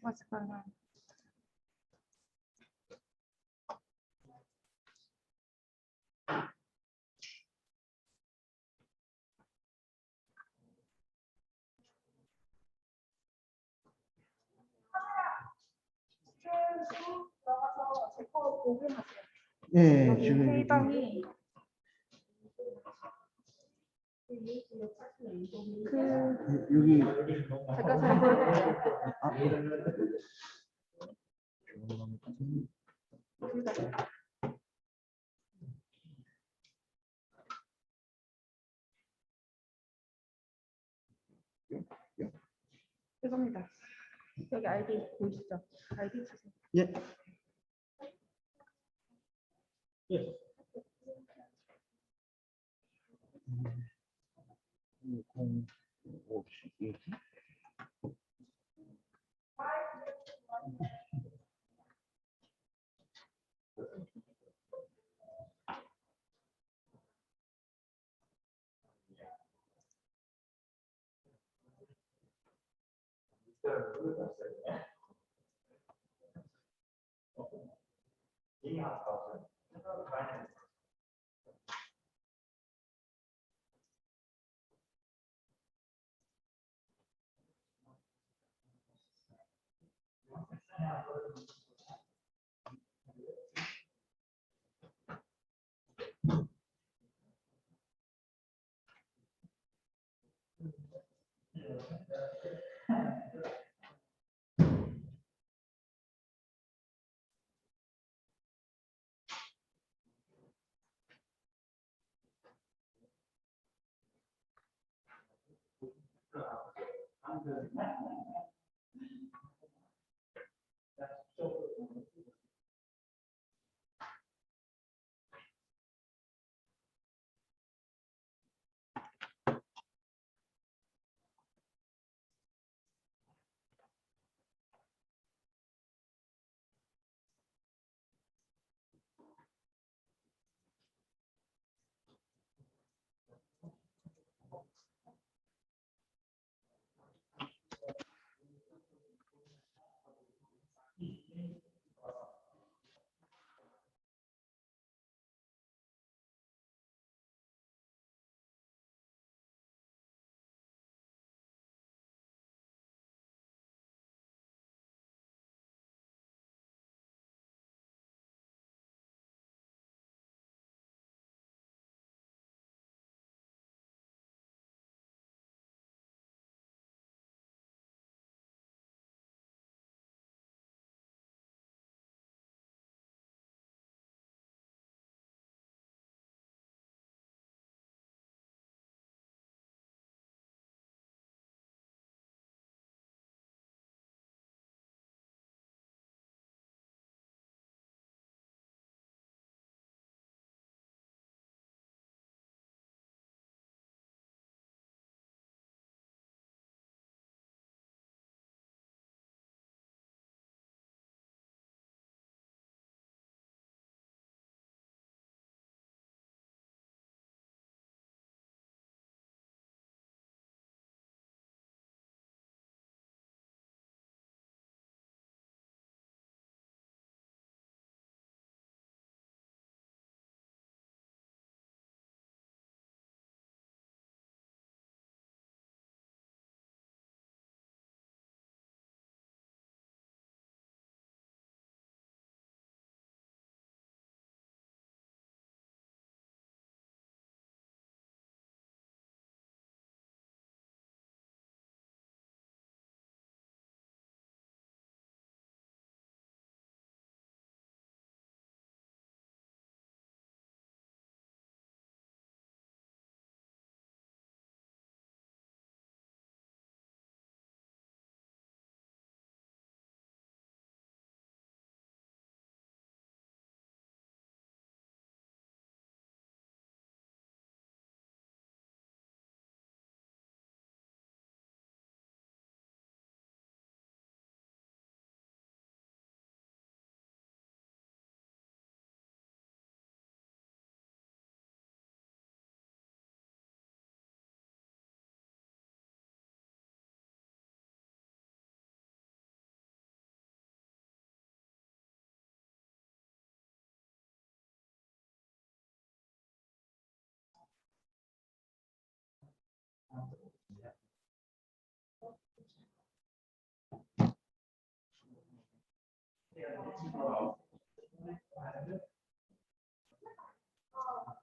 What's going on? 나가서 제거 녹음하세요. 예, 여기 지금 회의방이 여기 제가 잘 보여드릴게요. 죄송합니다. 여기 아이디 보이시죠? 아이디 주세요. 예.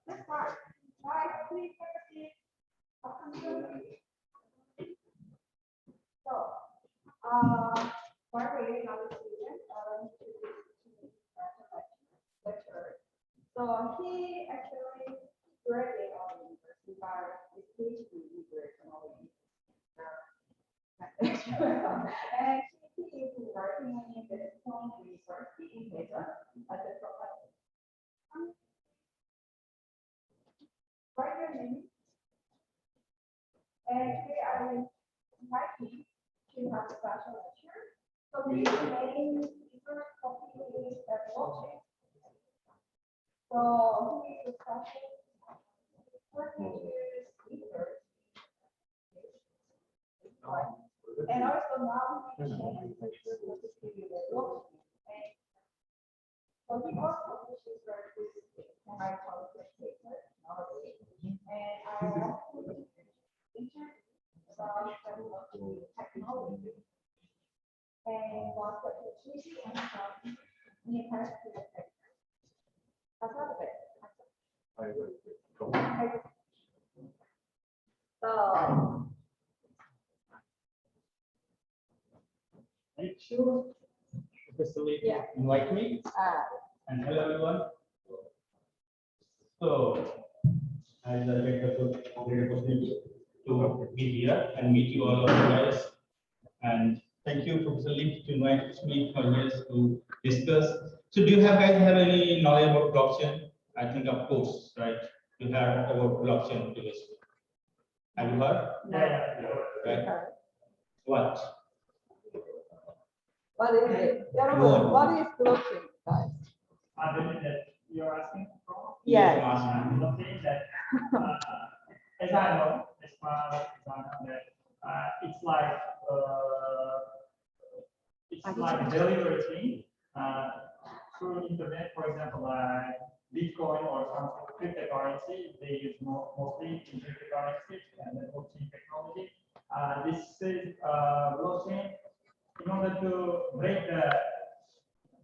Let's start. Guys, please take a seat. So, for creating our student, lecturer. So he actually graduated our university by his PhD degree from our and he is working in the Stone University in Asia as a professor. Write your name. And today I will invite him to have a special lecture. So his main research topic is blockchain. So he is discussing working with research. And also now he is blockchain. So he also publishes research with semi-published papers nowadays. And I want to feature about technology and what the opportunity and how we attach to the sector. How's that a bit? So, Thank you, Professor Lee, Yeah. invite me. And hello everyone. So, as I get the great opportunity to be here and meet you all of you guys. And thank you, Professor Lee, to invite me for here to discuss. So, do you guys have any knowledge about blockchain? I think, of course, right? You heard about blockchain previously. Have you heard? yeah. Right. What? What is it? What is blockchain, guys? I believe that you're asking from. Yes. I'm saying that, as I know, as far as I know that it's like a delivery thing through internet. For example, like Bitcoin or some cryptocurrency, they use mostly in cryptocurrency and then blockchain technology. This is blockchain. In order to break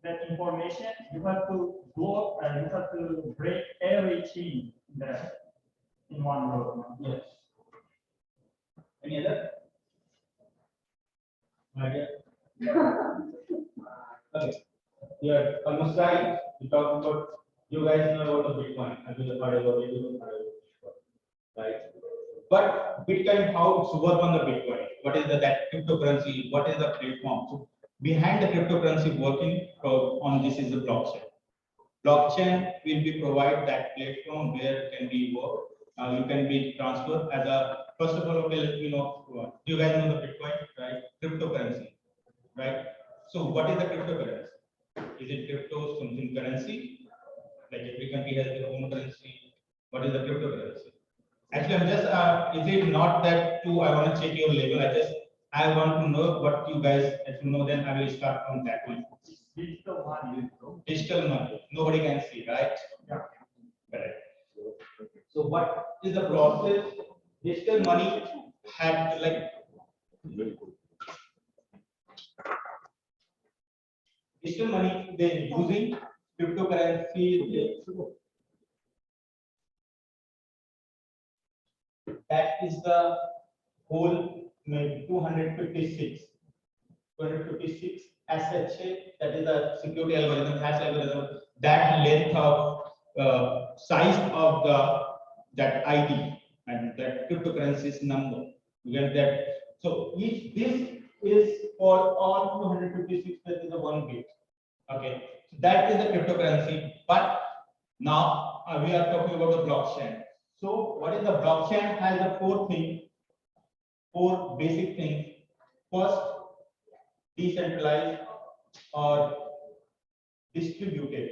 that information, you have to block and you have to break every chain there in one row. Yes. Any other? Okay. Okay. Yeah, almost right. We talk about, you guys know about the Bitcoin. Have you heard about it? Right. But Bitcoin, how to work on the Bitcoin? What is that cryptocurrency? What is the platform? So behind the cryptocurrency working on this is the blockchain. Blockchain will be provide that platform where it can be work. You can be transferred as a first of all, okay, you know, you guys know the Bitcoin, right? Cryptocurrency, right? So what is the cryptocurrency? Is it crypto something currency? Like every country has their own currency. What is the cryptocurrency? Actually, I'm just, is it not that too, I want to check your level. I want to know what you guys, if you know, then I will start from that one. Digital money. Digital money, nobody can see, right? Yeah. Correct. So what is the process? Digital money had like, digital money, they're using cryptocurrency. That is the whole 256 SHA, that is the security algorithm, hash algorithm, that length of size of that ID and that cryptocurrency's number. You get that? So each this is for all 256, that is the 1 bit. Okay, so that is the cryptocurrency. But now we are talking about the blockchain. So what is the blockchain? Has the four basic things. First, decentralized or distributed.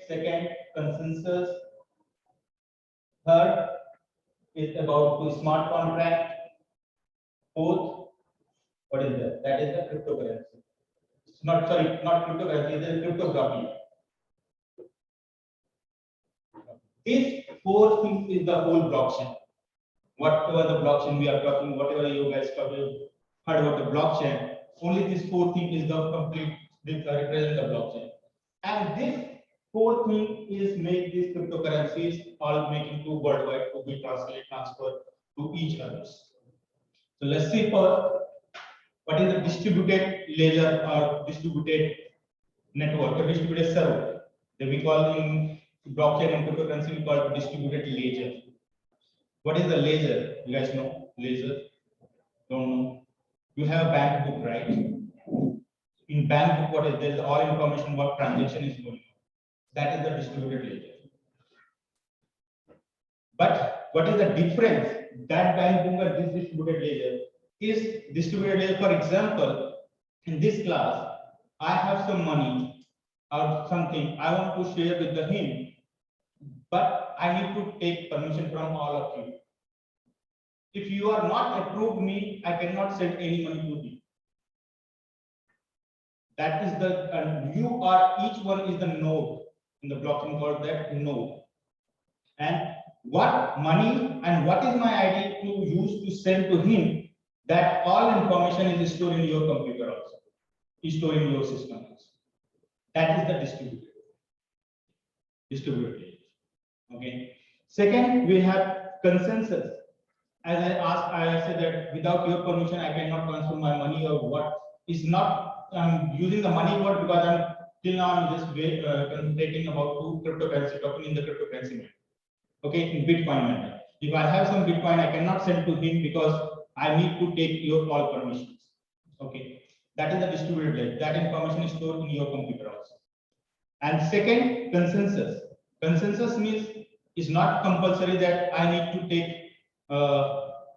Second, consensus. Third is about the smart contract. Fourth, what is that? That is the cryptocurrency. It's not cryptocurrency, it is cryptography. These four things is the whole blockchain. Whatever the blockchain we are talking, whatever you guys heard about the blockchain. Only this four thing is the complete represent the blockchain. And this fourth thing is make these cryptocurrencies all making to worldwide to be transferred to each others. So let's see for what is the distributed ledger or distributed network or distributed server that we call in blockchain and cryptocurrency, we call it distributed ledger. What is the ledger? You guys know ledger? Don't know. You have a bank book, right? In bank book, what is there is all information what transaction is going on. That is the distributed ledger. But what is the difference? That bank book and this distributed ledger is distributed ledger. For example, in this class, I have some money or something I want to share with the him, but I need to take permission from all of you. If you are not approved me, I cannot send any money to him. That is the you are each one is the node in the blockchain called that node. And what money and what is my ID to use to send to him, that all information is stored in your computer also, is stored in your system also. That is the distributed. Okay. Second, we have consensus. As I asked, I said that without your permission, I cannot transfer my money or what is not. I'm using the money word because I'm till now I'm just concentrating about two cryptocurrency, talking in the cryptocurrency matter. Okay, in Bitcoin matter. If I have some Bitcoin, I cannot send to him because I need to take your all permissions. Okay, that is the distributed ledger. That information is stored in your computer also. And second, consensus. Consensus means it's not compulsory that I need to take.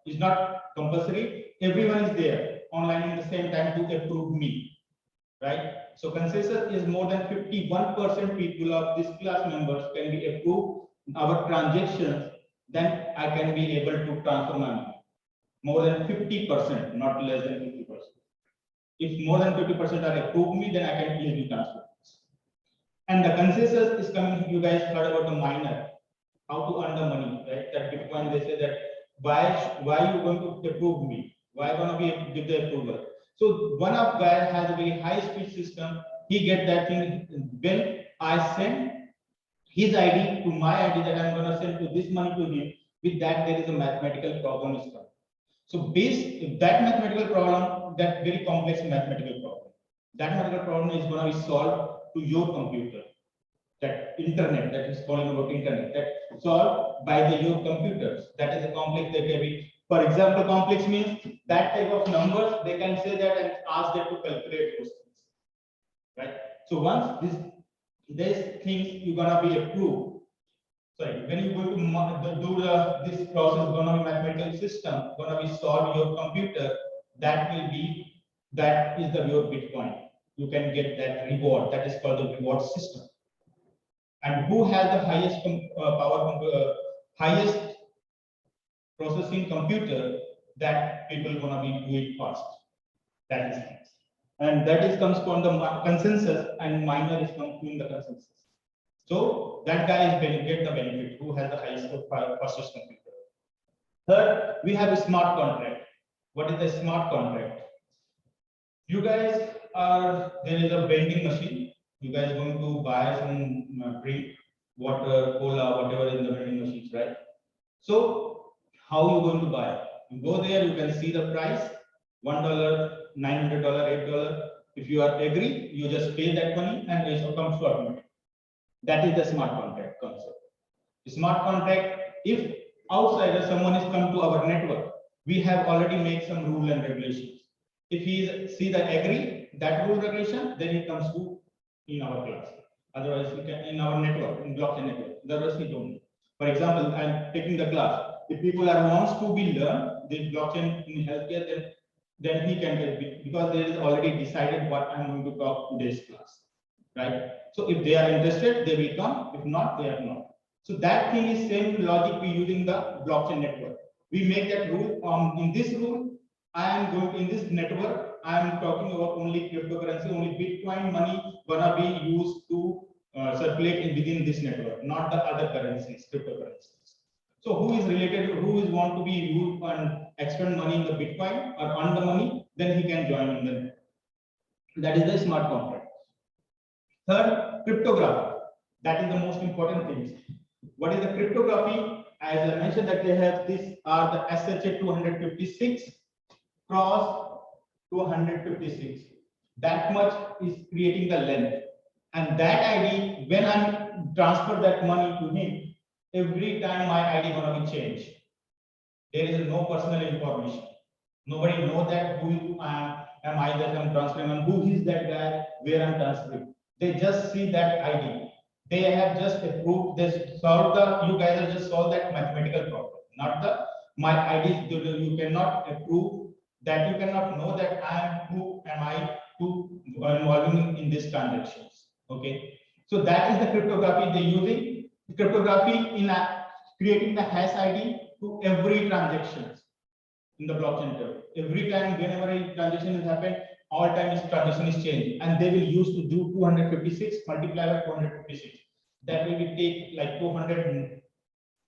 Is not compulsory. Everyone is there online in the same time to approve me, right? So consensus is more than 51% people of this class members can be approved our transactions, then I can be able to transfer my money. More than 50%, not less than 50%. If more than 50% are approved me, then I can easily transfer. And the consensus is coming. You guys heard about the miner, how to earn the money, right? That Bitcoin, they say that why you going to approve me? Why gonna be give the approval? So one of guys has a very high speed system. He get that thing when I send his ID to my ID that I'm gonna send to this money to him. With that, there is a mathematical problem is coming. So based that mathematical problem, that very complex mathematical problem, that mathematical problem is gonna be solved to your computer. That internet that is calling about internet that solved by your computers. That is a complex that can be, for example, complex means that type of numbers they can say that and ask them to calculate those things, right? So once these things you're gonna be approved. Sorry, when you go to do this process, gonna be mathematical system, gonna be solved your computer. That is your Bitcoin. You can get that reward. That is called the reward system. And who has the highest highest processing computer, that people gonna be do it fast. That is nice. And that is comes from the consensus, and miner is coming the consensus. So that guy is get the benefit who has the highest fastest computer. Third, we have a smart contract. What is the smart contract? You guys are there is a vending machine. You guys going to buy some drink, water, cola, whatever in the vending machines, right? So how you going to buy? You go there, you can see the price, $1, $900, $8. If you are agree, you just pay that money and it comes to automatic. That is the smart contract concept. The smart contract, if outsider someone is come to our network, we have already made some rule and regulations. If he see the agree that rule regulation, then he comes to in our class. Otherwise, we can in our network, in blockchain network. Otherwise, we don't. For example, I'm taking the class. If people are wants to be learn this blockchain in healthcare, then he can get it because there is already decided what I'm going to talk today's class, right? So if they are interested, they will come. If not, they are not. So that thing is same logic we using the blockchain network. We make that rule. In this rule, I am going in this network. I am talking about only cryptocurrency, only Bitcoin money gonna be used to circulate within this network, not the other currencies, cryptocurrencies. So who is related, who is want to be used and expend money in the Bitcoin or earn the money, then he can join in the That is the smart contract. Third, cryptography. That is the most important thing. What is the cryptography? As I mentioned, that they have these are the SHA 256 cross 256. That much is creating the length, and that ID, when I transfer that money to him, every time my ID gonna be changed. There is no personal information. Nobody know that who am I that I'm transferring and who is that guy where I'm transferring. They just see that ID. They have just approved this, solved the, you guys have just solved that mathematical problem, not the my ID. You cannot approve that, you cannot know that I am who am I to involving in these transactions. Okay, so that is the cryptography they're using. Cryptography in creating the hash ID to every transactions in the blockchain term. Every time whenever a transaction is happened, all times transaction is changed, and they will use to do 256 multiplied by 256. That will be take like 200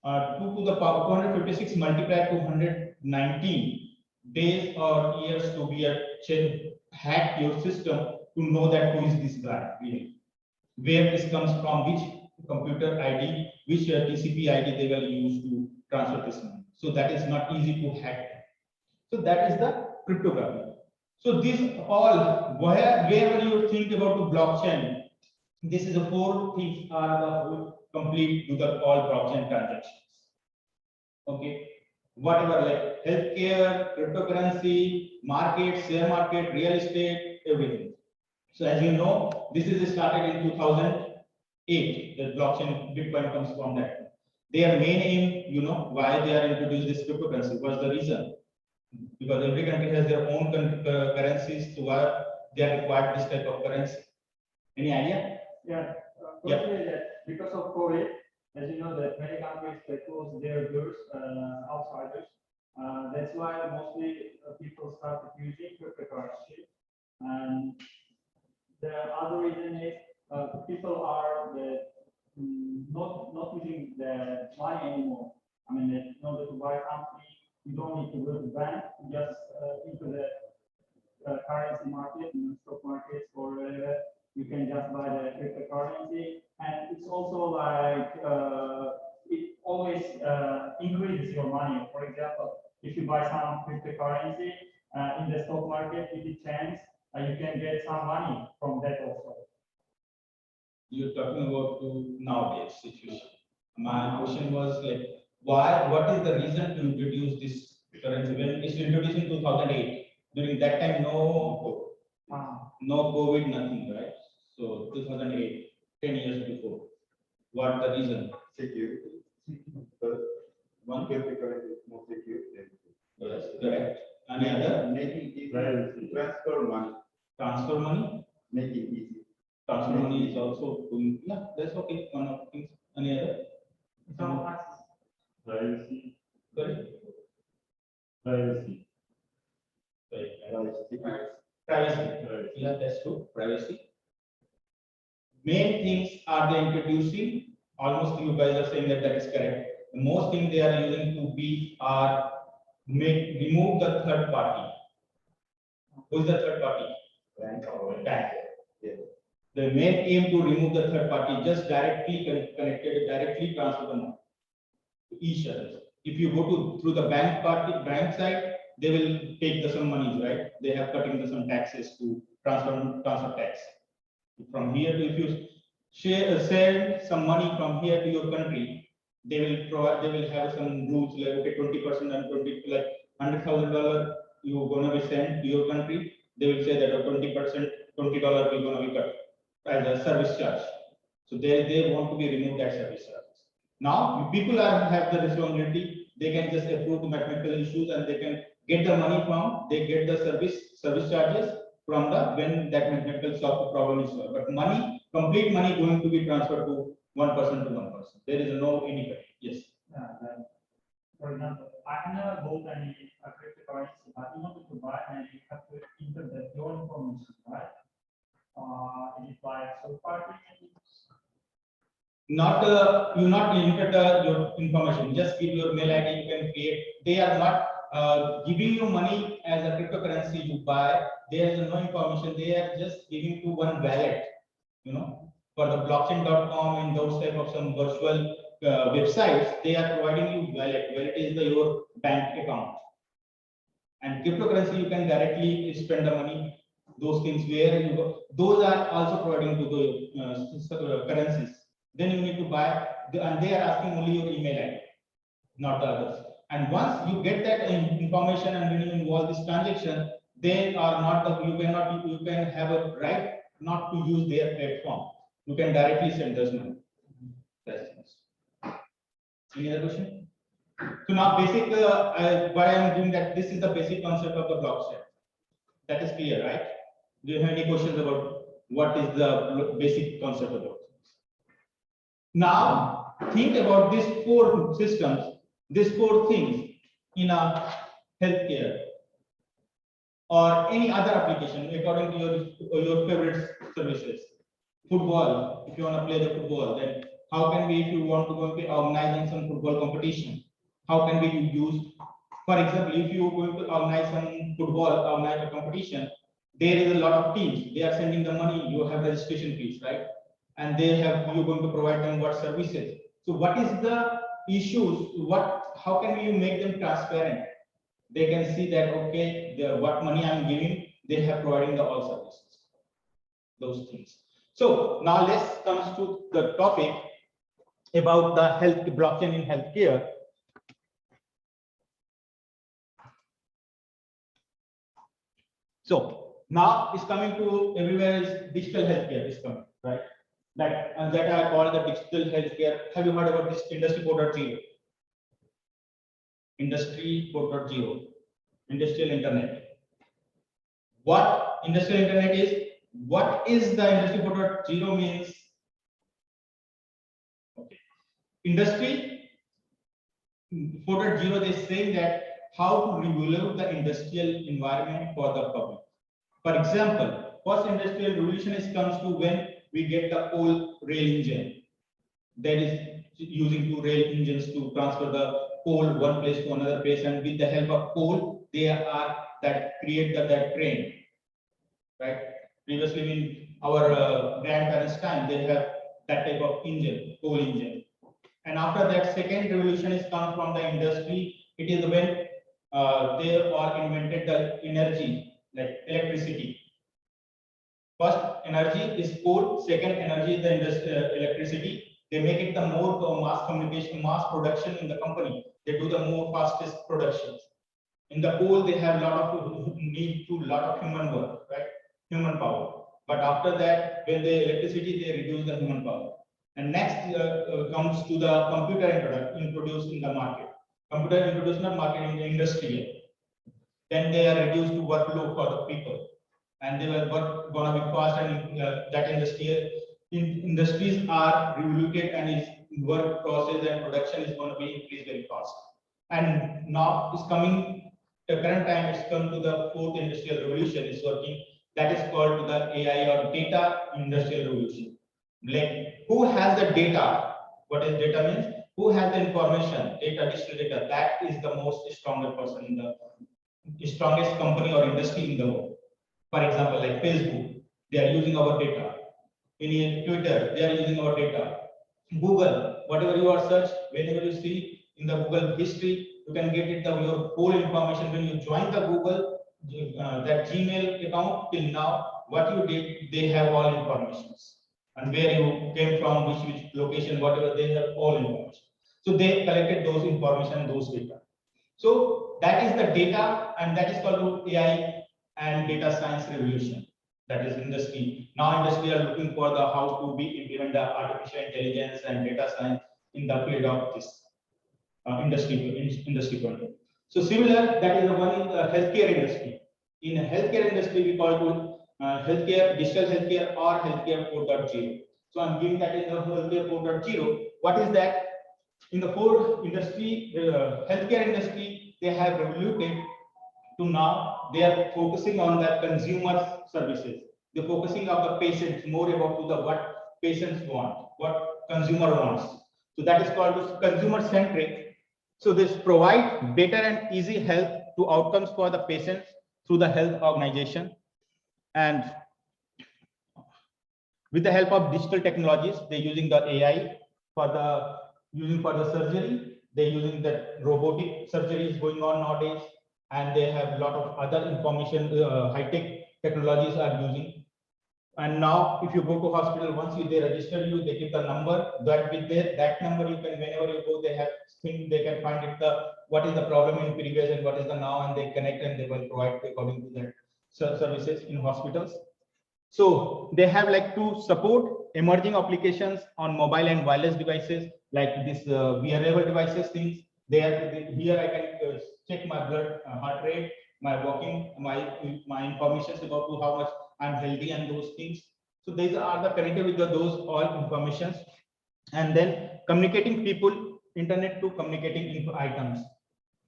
2 to the power 256 multiplied 219 days or years to be a hack your system to know that who is this guy really, where this comes from, which computer ID, which TCP ID they will use to transfer this money. So that is not easy to hack. So that is the cryptography. So this all, wherever you think about the blockchain, this is the four things are the whole complete to the all blockchain transactions. Okay, whatever like healthcare, cryptocurrency, market, share market, real estate, everything. So as you know, this is started in 2008. The blockchain Bitcoin comes from that. Their main aim, you know, why they are introduced this cryptocurrency, what's the reason? Because every country has their own currencies, so why they are required this type of currency. Any idea? Yeah. Yeah. Firstly, that because of COVID, as you know, that many countries they close their doors outsiders. That's why mostly people started using cryptocurrency. And the other reason is people are not using the money anymore. I mean, in order to buy something, you don't need to go to the bank, just into the currency market, stock markets or whatever. You can just buy the cryptocurrency, and it's also like it always increases your money. For example, if you buy some cryptocurrency in the stock market, if it changes, you can get some money from that also. You're talking about to nowadays situation. My question was like, why? What is the reason to introduce this currency? When it's introduced in 2008, during that time, no COVID, nothing, right? So 2008, 10 years before. What the reason? Security. One cryptocurrency is more secure than Yes, correct. Any other? making easy Privacy. transfer money, Transfer money. making easy. Transfer money is also doing. Yeah, that's okay. One of the things. Any other? So, Privacy. Correct. Privacy. Right. Privacy. Yeah, that's true. Privacy. Main things are they introducing. Almost you guys are saying that that is correct. The most thing they are using to be are remove the third party. Who is the third party? Bank Bank. Yes. The main aim to remove the third party, just directly connected, directly transfer the money to each other. If you go to through the bank side, they will take some monies, right? They have cutting some taxes to transfer tax. From here to if you send some money from here to your country, they will have some rules like okay, 20% and 20 like $100,000 you're gonna be sent to your country. They will say that a 20%, $20 will gonna be cut as a service charge. So they want to be removed that service charge. Now people have the responsibility. They can just approve the mathematical issues and they can get the money from. They get the service charges from the when that mathematical solve problem is solved. But money, complete money going to be transferred to one person to one person. There is no inequality. Yes. for example, I never bought any cryptocurrency, but in order to buy, and you have to enter your information, right? Is it like third party? You not enter your information. Just give your mail ID. You can create. They are not giving you money as a cryptocurrency you buy. There is no information. They are just giving you one wallet. You know, for the blockchain.com and those type of some virtual websites, they are providing you wallet. Wallet is your bank account. And cryptocurrency, you can directly spend the money. Those things where you go, those are also providing to the currencies. Then you need to buy, and they are asking only your email ID, not the others. And once you get that information and when you involve this transaction, they are not the, you can have a right not to use their platform. You can directly send those money. Any other question? So now basic, why I am doing that, this is the basic concept of the blockchain. That is clear, right? Do you have any questions about what is the basic concept about? Now think about these four systems, these four things in a healthcare or any other application according to your favorite services. Football, if you want to play the football, then how can we, if you want to go to organize some football competition, how can we use, for example, if you are going to organize some football, organize a competition, there is a lot of teams, they are sending the money, you have registration fees, right? And they have, you're going to provide them what services. So what is the issues, how can you make them transparent? They can see that, okay, what money I'm giving, they have providing the all services, those things. So now let's come to the topic about the health blockchain in healthcare. So now it's coming to everywhere is digital healthcare is coming, right? That I call the digital healthcare. Have you heard about this Industry 4.0? Industry 4.0, industrial internet. What industrial internet is? What is the Industry 4.0 means? Okay. Industry 4.0 is saying that how to regulate the industrial environment for the public. For example, first industrial revolution comes to when we get the coal rail engine, that is using two rail engines to transfer the coal one place to another place, and with the help of coal, they are that create that train, right? Previously, in our grandparents' time, they have that type of engine, coal engine. And after that, second revolution is come from the industry. It is when they all invented the energy, like electricity. First energy is coal, second energy is the electricity. They make it the more mass communication, mass production in the company. They do the more fastest productions. In the coal, they have a lot of need to lot of human work, right? Human power. But after that, when the electricity, they reduce the human power. And next comes to the computer introduced in the market. Computer introduced in the market in the industry. Then they are reduced to workload for the people. And they were gonna be fast, and that industries are regulated, and its work process and production is going to be increased very fast. And now it's coming, the current time it's come to the fourth industrial revolution is working, that is called the AI or data industrial revolution. Like who has the data? What is data means? Who has the information? Data, digital data. That is the most stronger person in the strongest company or industry in the world. For example, like Facebook, they are using our data. In Twitter, they are using our data. Google, whatever you are search, whenever you see in the Google history, you can get it your whole information when you join the Google, that Gmail account till now, what you did, they have all informations. And where you came from, which location, whatever, they have all information. So they collected those information, those data. So that is the data, and that is called AI and data science revolution. That is industry. Now industry are looking for the how to be implement the artificial intelligence and data science in the field of this industry control. So similar, that is the one in the healthcare industry. In healthcare industry, we call it healthcare, digital healthcare or healthcare 4.0. So I'm giving that in the healthcare 4.0. What is that? In the fourth industry, healthcare industry, they have revoluted to now they are focusing on the consumer services. They're focusing on the patients more about to the what patients want, what consumer wants. So that is called consumer centric. So this provide better and easy health to outcomes for the patients through the health organization. And with the help of digital technologies, they're using the AI for the surgery. They're using the robotic surgeries going on nowadays, and they have a lot of other information high-tech technologies are using. And now, if you go to hospital, once they register you, they give the number. That with that number, you can, whenever you go, they have thing, they can find it what is the problem in previous and what is the now, and they connect and they will provide according to that services in hospitals. So they have like to support emerging applications on mobile and wireless devices like this wearable devices things. Here I can check my blood heart rate, my walking, my information about how much I'm healthy and those things. So these are the connected with those all informations, and then communicating people, internet to communicating items.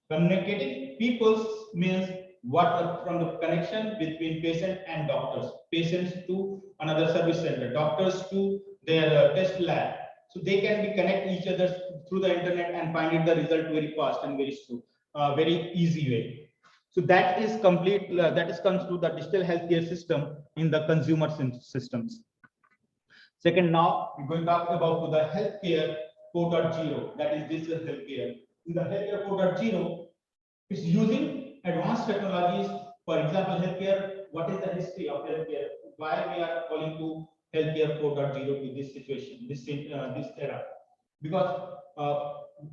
Communicating peoples means what from the connection between patient and doctors, patients to another service center, doctors to their test lab. So they can be connect each other through the internet and find it the result very fast and very slow, very easy way. So that is complete. That is comes to the digital healthcare system in the consumer systems. Second, now we're going to talk about the healthcare 4.0. That is digital healthcare. In the healthcare 4.0, it's using advanced technologies. For example, healthcare. What is the history of healthcare? Why we are calling to healthcare 4.0 to this situation, this era? Because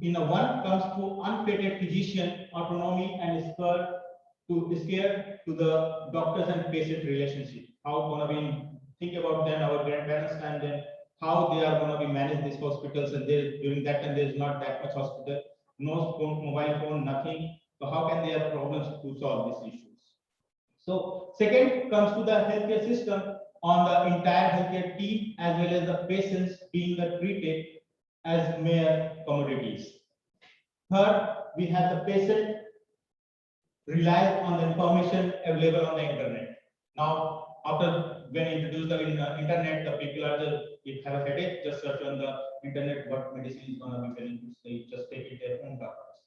in a one comes to unfettered physician autonomy and scare to the doctors and patient relationship. How gonna be think about then our grandparents and then how they are gonna be manage these hospitals, and during that time there's not that much hospital, no phone, mobile phone, nothing. So how can they have problems to solve these issues? So second comes to the healthcare system on the entire healthcare team as well as the patients being treated as mere commodities. Third, we have the patient relies on the information available on the internet. Now, after when introduced the internet, the people are just, if have a headache, just search on the internet what medicine is going to be telling. They just take it their own doctors.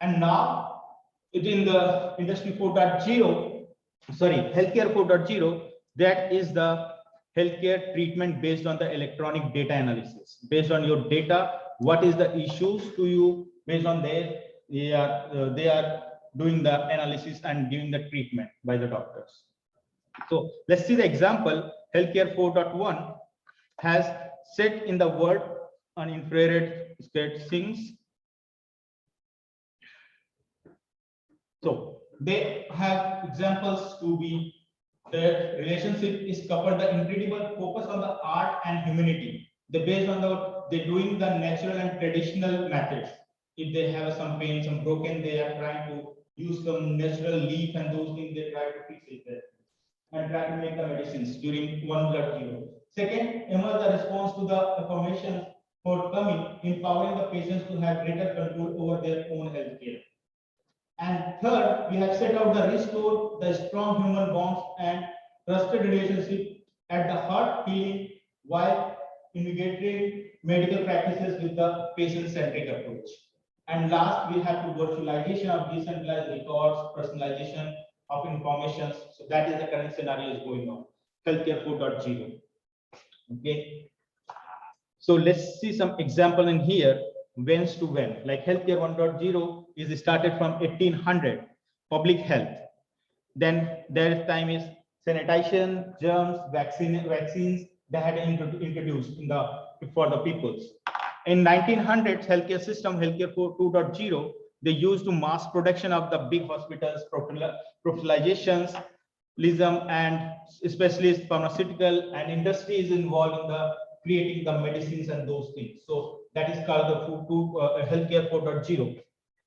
And now, in the industry 4.0, sorry, healthcare 4.0, that is the healthcare treatment based on the electronic data analysis. Based on your data, what is the issues to you? Based on their, they are doing the analysis and giving the treatment by the doctors. So let's see the example. Healthcare 4.1 has set in the world on infrared things. So they have examples to be their relationship is covered the incredible focus on the art and humanity. They based on they're doing the natural and traditional methods. If they have some pain, some broken, they are trying to use some natural leaf and those things, they try to fix it there and try to make the medicines during 1.0. Second, emerge the response to the information forthcoming, empowering the patients to have greater control over their own health care. And third, we have set out the restore the strong human bonds and trusted relationship at the heart feeling while integrating medical practices with the patient-centric approach. And last, we have to virtualization of decentralized records, personalization of information. So that is the current scenario is going on. Healthcare 4.0. Okay. So let's see some example in here. Whence to when? Like healthcare 1.0 is started from 1800, public health. Then their time is sanitation, germs, vaccines that had introduced in for the peoples. In 1900s, healthcare system, healthcare 2.0, they used to mass production of the big hospitals, professionalizations, and especially pharmaceutical and industry is involved in the creating the medicines and those things. So that is called the healthcare 4.0.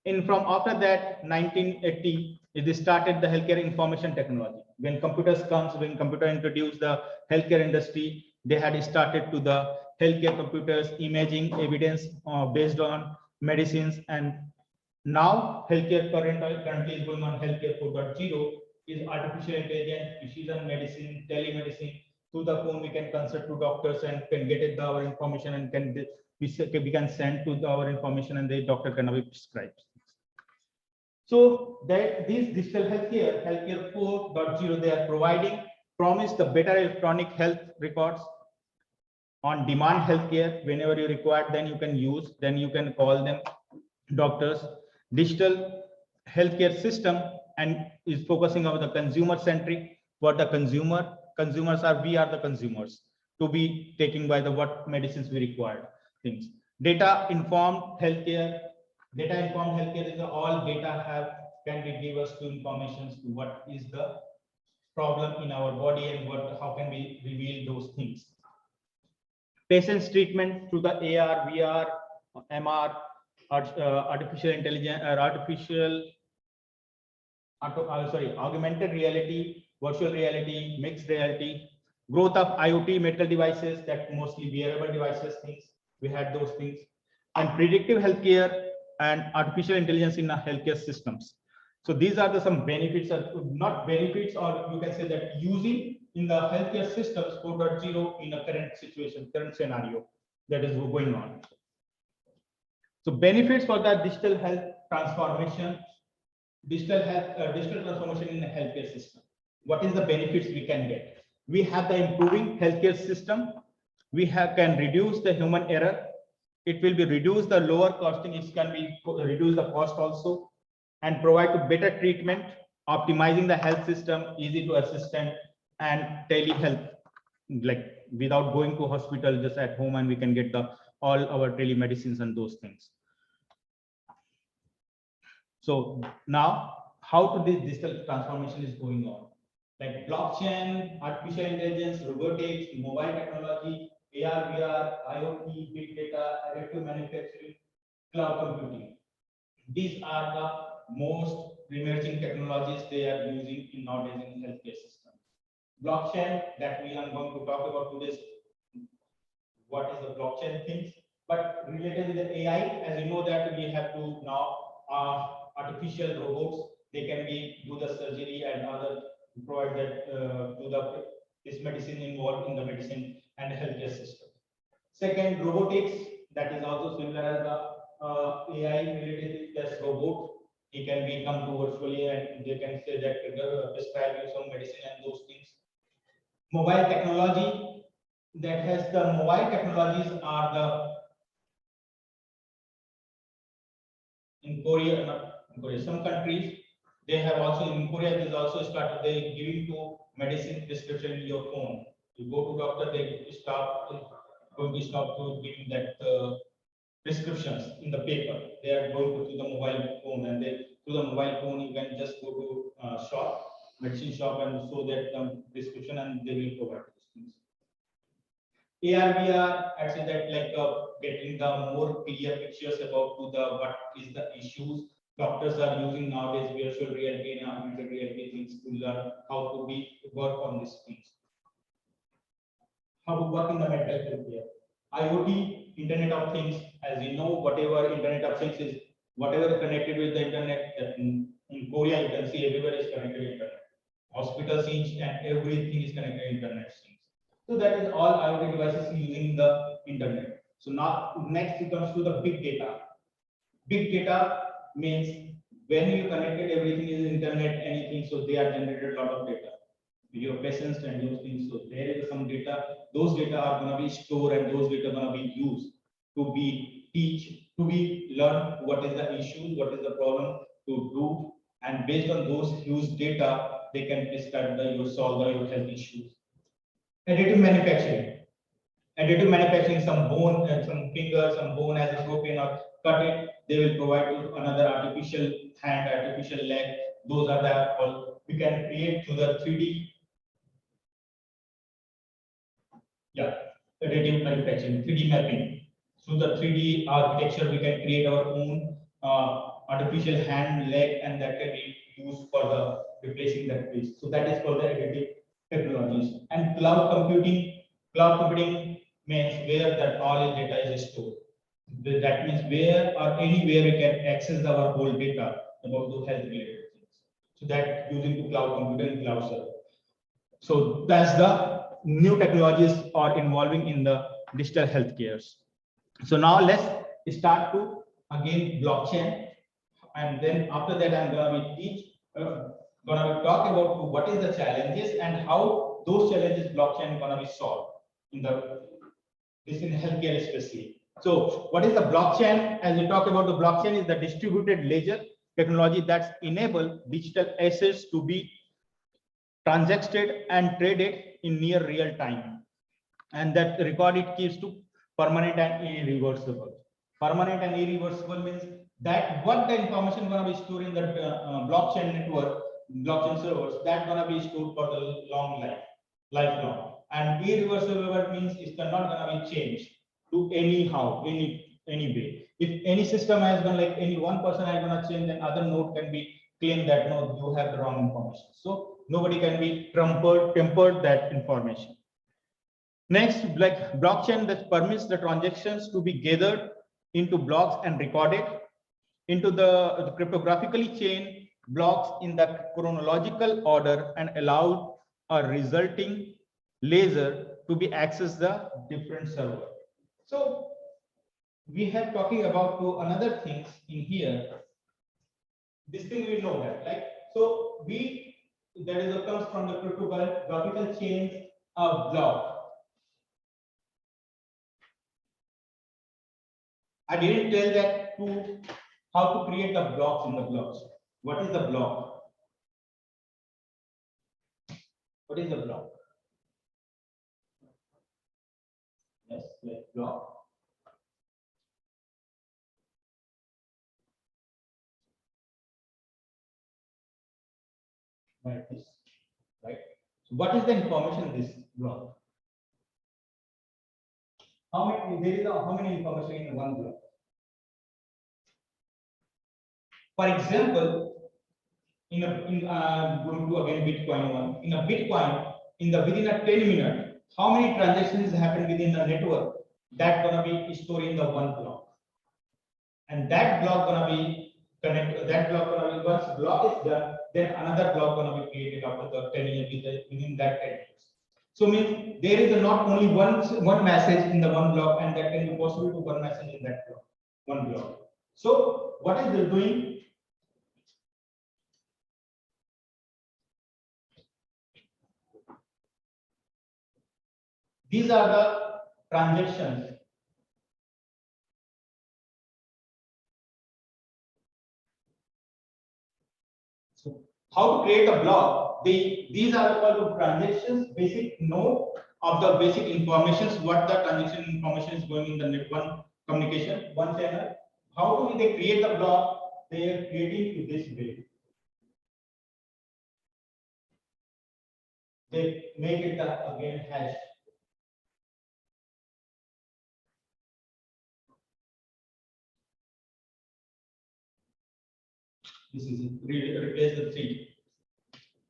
And from after that, 1980, it started the healthcare information technology. When computers comes, when computer introduced the healthcare industry, they had started to the healthcare computers, imaging evidence based on medicines. And now healthcare currently is going on healthcare 4.0 is artificial intelligence, precision medicine, telemedicine. Through the phone, we can consult to doctors and can get our information and we can send to our information and the doctor can be prescribed. So that this digital healthcare 4.0, they are providing promise the better electronic health records, on demand healthcare. Whenever you require, then you can use, then you can call them doctors. Digital healthcare system and is focusing on the consumer centric. What the consumers are, we are the consumers to be taking by the what medicines we require things. Data informed healthcare is all data have can be give us to information to what is the problem in our body and how can we reveal those things. Patient's treatment through the AR, VR, MR, artificial intelligence, augmented reality, virtual reality, mixed reality, growth of IoT medical devices, that mostly wearable devices things. We had those things, and predictive healthcare and artificial intelligence in the healthcare systems. So these are the some benefits, or not benefits, or you can say that using in the healthcare systems 4.0 in a current situation, current scenario that is going on. So benefits for the digital health transformation, digital transformation in the healthcare system. What is the benefits we can get? We have the improving healthcare system. We can reduce the human error. It will be reduce the lower costing. It can be reduce the cost also, and provide to better treatment, optimizing the health system, easy to assistant, and telehealth, like without going to hospital, just at home, and we can get the all our telemedicines and those things. So now, how to this digital transformation is going on? Like blockchain, artificial intelligence, robotics, mobile technology, AR, VR, IoT, big data, additive manufacturing, cloud computing. These are the most emerging technologies they are using in nowadays in healthcare system. Blockchain, that we are going to talk about today, what is the blockchain things, but related with the AI, as you know that we have to now artificial robots, they can be do the surgery and other provide that to the this medicine involved in the medicine and healthcare system. Second, robotics, that is also similar as the AI related as robot. He can be come to virtually and they can say that prescribe you some medicine and those things. Mobile technology, that has the mobile technologies are the in Korea, not in Korea, some countries they have also in Korea. This also started they giving to medicine prescription in your phone. You go to doctor, they going to stop to giving that prescriptions in the paper. They are going to the mobile phone, and they through the mobile phone you can just go to medicine shop, and so that prescription, and they will provide these things. AR, VR, actually that like getting the more clear pictures about to the what is the issues. Doctors are using nowadays virtual reality and augmented reality things to learn how to work on these things. How to work in the mental health care. IoT, Internet of Things, as you know, whatever Internet of Things is, whatever connected with the internet. In Korea, you can see everywhere is connected to internet. Hospitals, each and everything is connected to internet. So that is all IoT devices using the internet. So now next it comes to the big data. Big data means when you connected everything is internet, anything, so they are generated a lot of data. Your patients and those things. So there is some data. Those data are going to be stored, and those data are going to be used to be learn what is the issue, what is the problem to do, and based on those used data, they can prescribe solve your health issues. Additive manufacturing. Additive manufacturing, some bone and some finger, some bone as a broken or cut it, they will provide you another artificial hand, artificial leg. Those are the all we can create through the 3D. Yeah, additive manufacturing, 3D mapping. Through the 3D architecture, we can create our own artificial hand, leg, and that can be used for the replacing that piece. So that is for the additive technologies. And cloud computing means where that all data is stored. That means where or anywhere we can access our whole data about the health related things. So that using to cloud computing and cloud server. So that's the new technologies are involving in the digital healthcare. So now let's start to again blockchain and then after that I'm gonna talk about what is the challenges and how those challenges blockchain gonna be solved in healthcare especially. So what is the blockchain? As we talk about the blockchain is the distributed ledger technology that's enable digital assets to be transacted and traded in near real time, and that record it keeps to permanent and irreversible. Permanent and irreversible means that what the information gonna be stored in the blockchain network, blockchain servers, that gonna be stored for the lifelong. And irreversible means it's not gonna be changed to anyhow, any way. If any system has gone like any one person has gonna change, then other node can be claimed that no, you have the wrong information. So nobody can be tempered that information. Next, like blockchain that permits the transactions to be gathered into blocks and recorded into the cryptographically chain blocks in the chronological order and allowed a resulting ledger to be accessed the different server. So we have talking about another things in here. This thing we know that, like, so that is comes from the cryptographical chains of block. I didn't tell that how to create the blocks in the blocks. What is the block? What is the block? Yes, like block. Like this, right? So what is the information in this block? How many information in one block? For example, going to again Bitcoin one. In a Bitcoin, within a 10 minutes, how many transactions happen within the network? That gonna be stored in the one block, and that block gonna be connected. That block gonna be, once block is done, then another block gonna be created after the 10 years within that 10 years. So means there is not only one message in the one block, and that can be possible to one message in that block, one block. So what is it doing? These are the transactions. So how to create a block? These are called transactions, basic node of the basic informations, what the transaction information is going in the net one communication, one channel. How do they create the block? They are creating to this way. They make it again hash. This is it. Replace the 3.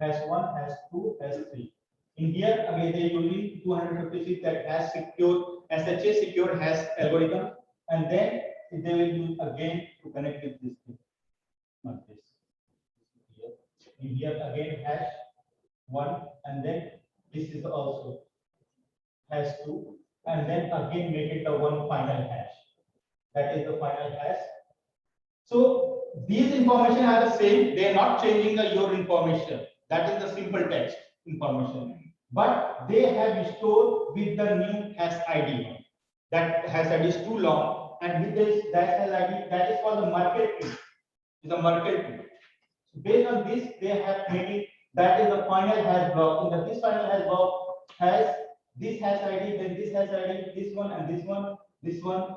#1, #2, #3. In here, again, they using 256 that has secure, SHA secure hash algorithm, and then they will use again to connect with this thing. Not this. Here. In here, again, #1, and then this is also #2, and then again make it the one final hash. That is the final hash. So these information are the same. They are not changing your information. That is the simple text information. But they have stored with the new hash ID. That hash ID is too long, and with this hash ID, that is called the Merkle tree. It's a Merkle tree. So based on this, they have made it. That is the final hash block. In this final hash block has this hash ID, then this hash ID, this one, and this one, this one.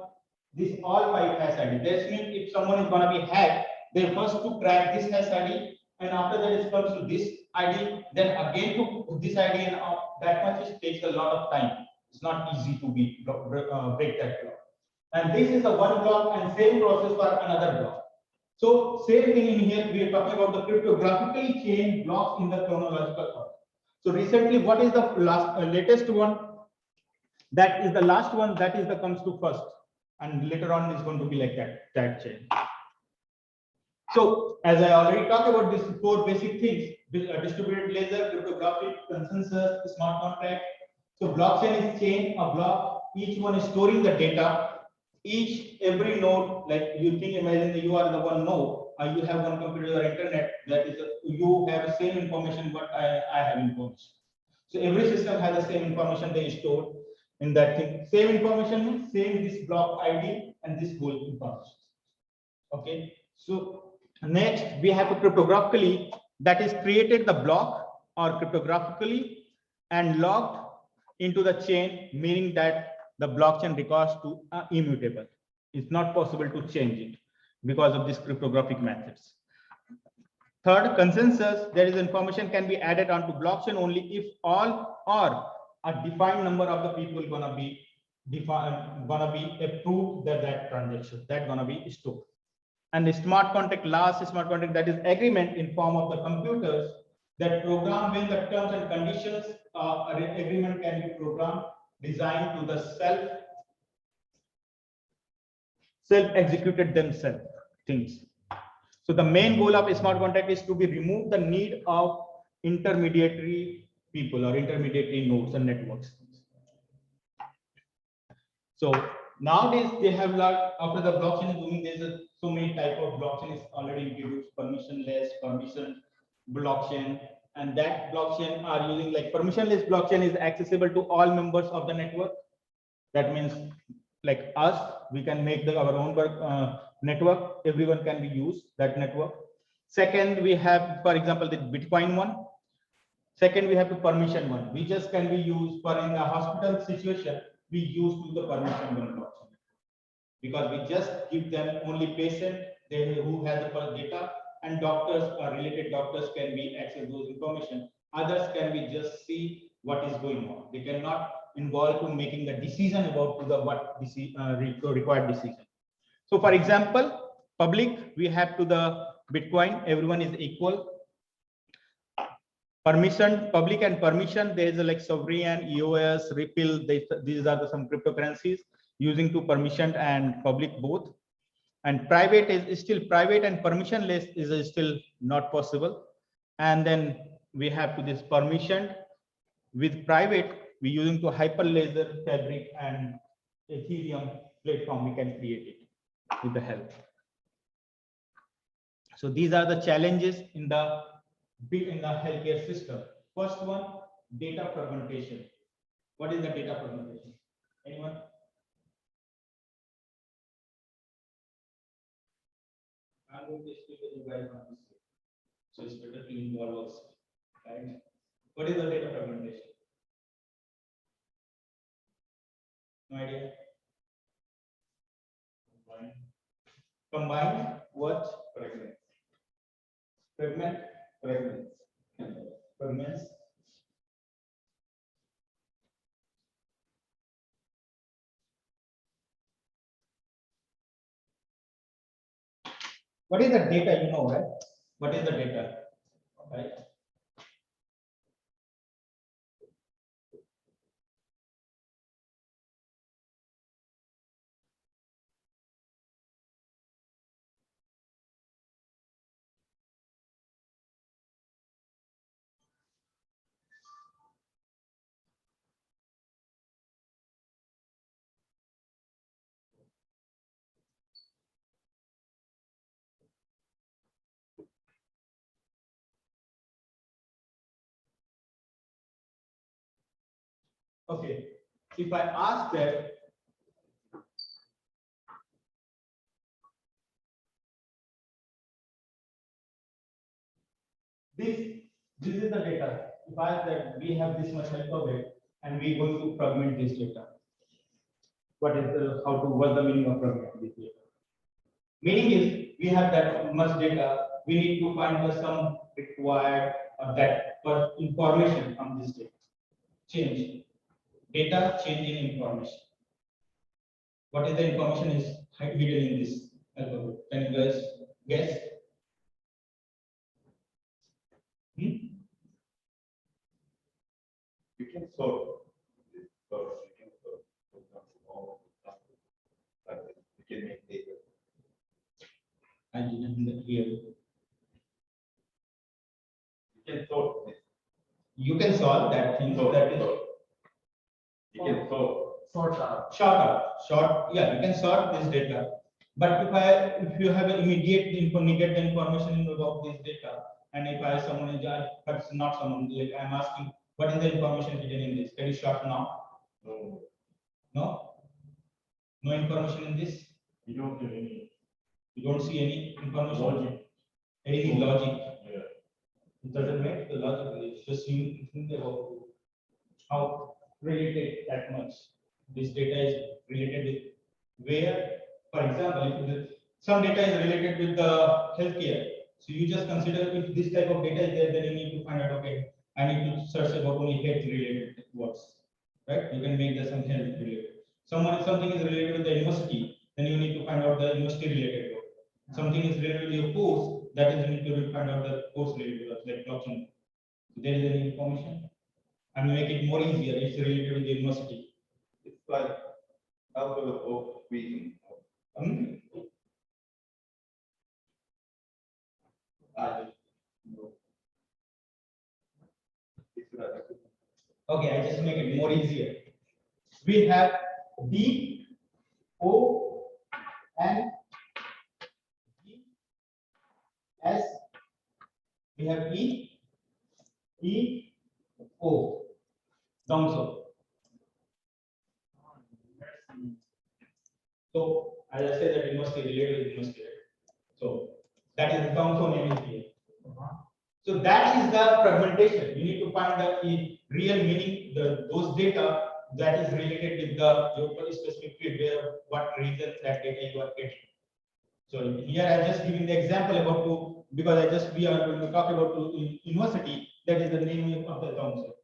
This all 5 hash ID. That means if someone is gonna be hacked, they first to crack this hash ID, and after that it comes to this ID, then again to this ID, and that much it takes a lot of time. It's not easy to break that block. And this is the one block, and same process for another block. So same thing in here. We are talking about the cryptographically chain blocks in the chronological order. So recently, what is the latest one? That is the last one. That is the comes to first. And later on is going to be like that chain. So as I already talked about these 4 basic things: distributed ledger, cryptographic, consensus, smart contract. So blockchain is chain, a block. Each one is storing the data. Every node, like you think, imagine that you are the one node. you have one computer or internet, that is, you have the same information, but I have information. So every system has the same information they stored in that thing. Same information means same this block ID and this whole information. Okay. So next we have to cryptographically, that is created the block or cryptographically and logged into the chain, meaning that the blockchain records to immutable. It's not possible to change it because of these cryptographic methods. Third, consensus, there is information can be added onto blockchain only if all or a defined number of the people gonna be approved that transaction that gonna be stored. And the smart contract, last smart contract, that is agreement in form of the computers that program when the terms and conditions agreement can be programmed, designed to the self-executed themselves things. So the main goal of a smart contract is to be remove the need of intermediary people or intermediary nodes and networks. So nowadays they have like after the blockchain is booming, there's so many type of blockchain is already introduced, permissionless, permission blockchain, and that blockchain are using like permissionless blockchain is accessible to all members of the network. That means like us, we can make our own network, everyone can be used that network. Second, we have, for example, the Bitcoin one. Second, we have the permission one. We just can be used for in a hospital situation, we use to the permission one blockchain. Because we just give them only patient who has the data, and doctors or related doctors can be access those information. Others can be just see what is going on. They cannot involve to making the decision about the what required decision. So for example, public, we have to the Bitcoin, everyone is equal. Permission, public and permission, there is a like sovereign, EOS, Ripple, these are some cryptocurrencies using to permission and public both. And private is still private and permissionless is still not possible. And then we have to this permission with private, we using to Hyperledger, Fabric and Ethereum platform, we can create it with the help. So these are the challenges in the healthcare system. First one, data fragmentation. What is the data fragmentation? Anyone? I'm going to speak with you guys on this. So it's better to involve us, right? What is the data fragmentation? No idea. Combine what? Fragments. Fragments. What is the data? You know, right? What is the data? Right? Okay, if I ask that this is the data. If I ask that we have this much alphabet and we going to fragment this data, what's the meaning of fragment this data? Meaning is we have that much data, we need to find some required that for information from this data. Change in information. What is the information is hidden in this alphabet? Can you guys guess? You can sort this first. You can sort, for example, all of the stuff. You can make data. I didn't hear. You can sort this. You can solve that thing. Sort, That is sort. You can sort. short. Yeah, you can sort this data But if you have an immediate get the information about this data, and if I someone is but it's not someone, like I'm asking, what is the information hidden in this? Can you short now? No. No? No information in this? You don't get any You don't see any information? logic. Any logic? Yeah. It doesn't make the logic, it's just you think about how related that much this data is related with where, for example, if some data is related with the healthcare, so you just consider if this type of data is there, then you need to find out, okay, I need to search about only health related words, right? You can make the some health related. Something is related with the university, then you need to find out the university related word. Something is related with your course, that is you need to find out the course related words, like blockchain. So there is any information, and make it more easier. It's related with the university. It's like after the book reading. Hmm? I just, it's like, Okay, I just make it more easier. We have D, O, N, G, S. We have E, E, O. Down so, as I said, that university related with university. So that is the down name is here. So that is the fragmentation. You need to find the real meaning, those data that is related with your specific field, where what reason that data you are getting. So here I just giving the example about because we are going to talk about university. That is the name of the council.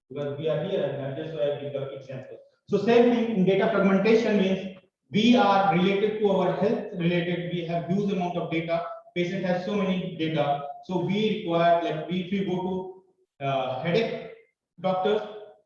Because we are here, and just I give the example. So same thing in data fragmentation means we are related to our health related. We have huge amount of data. Patient has so many data. So we require, like if we go to headache doctors,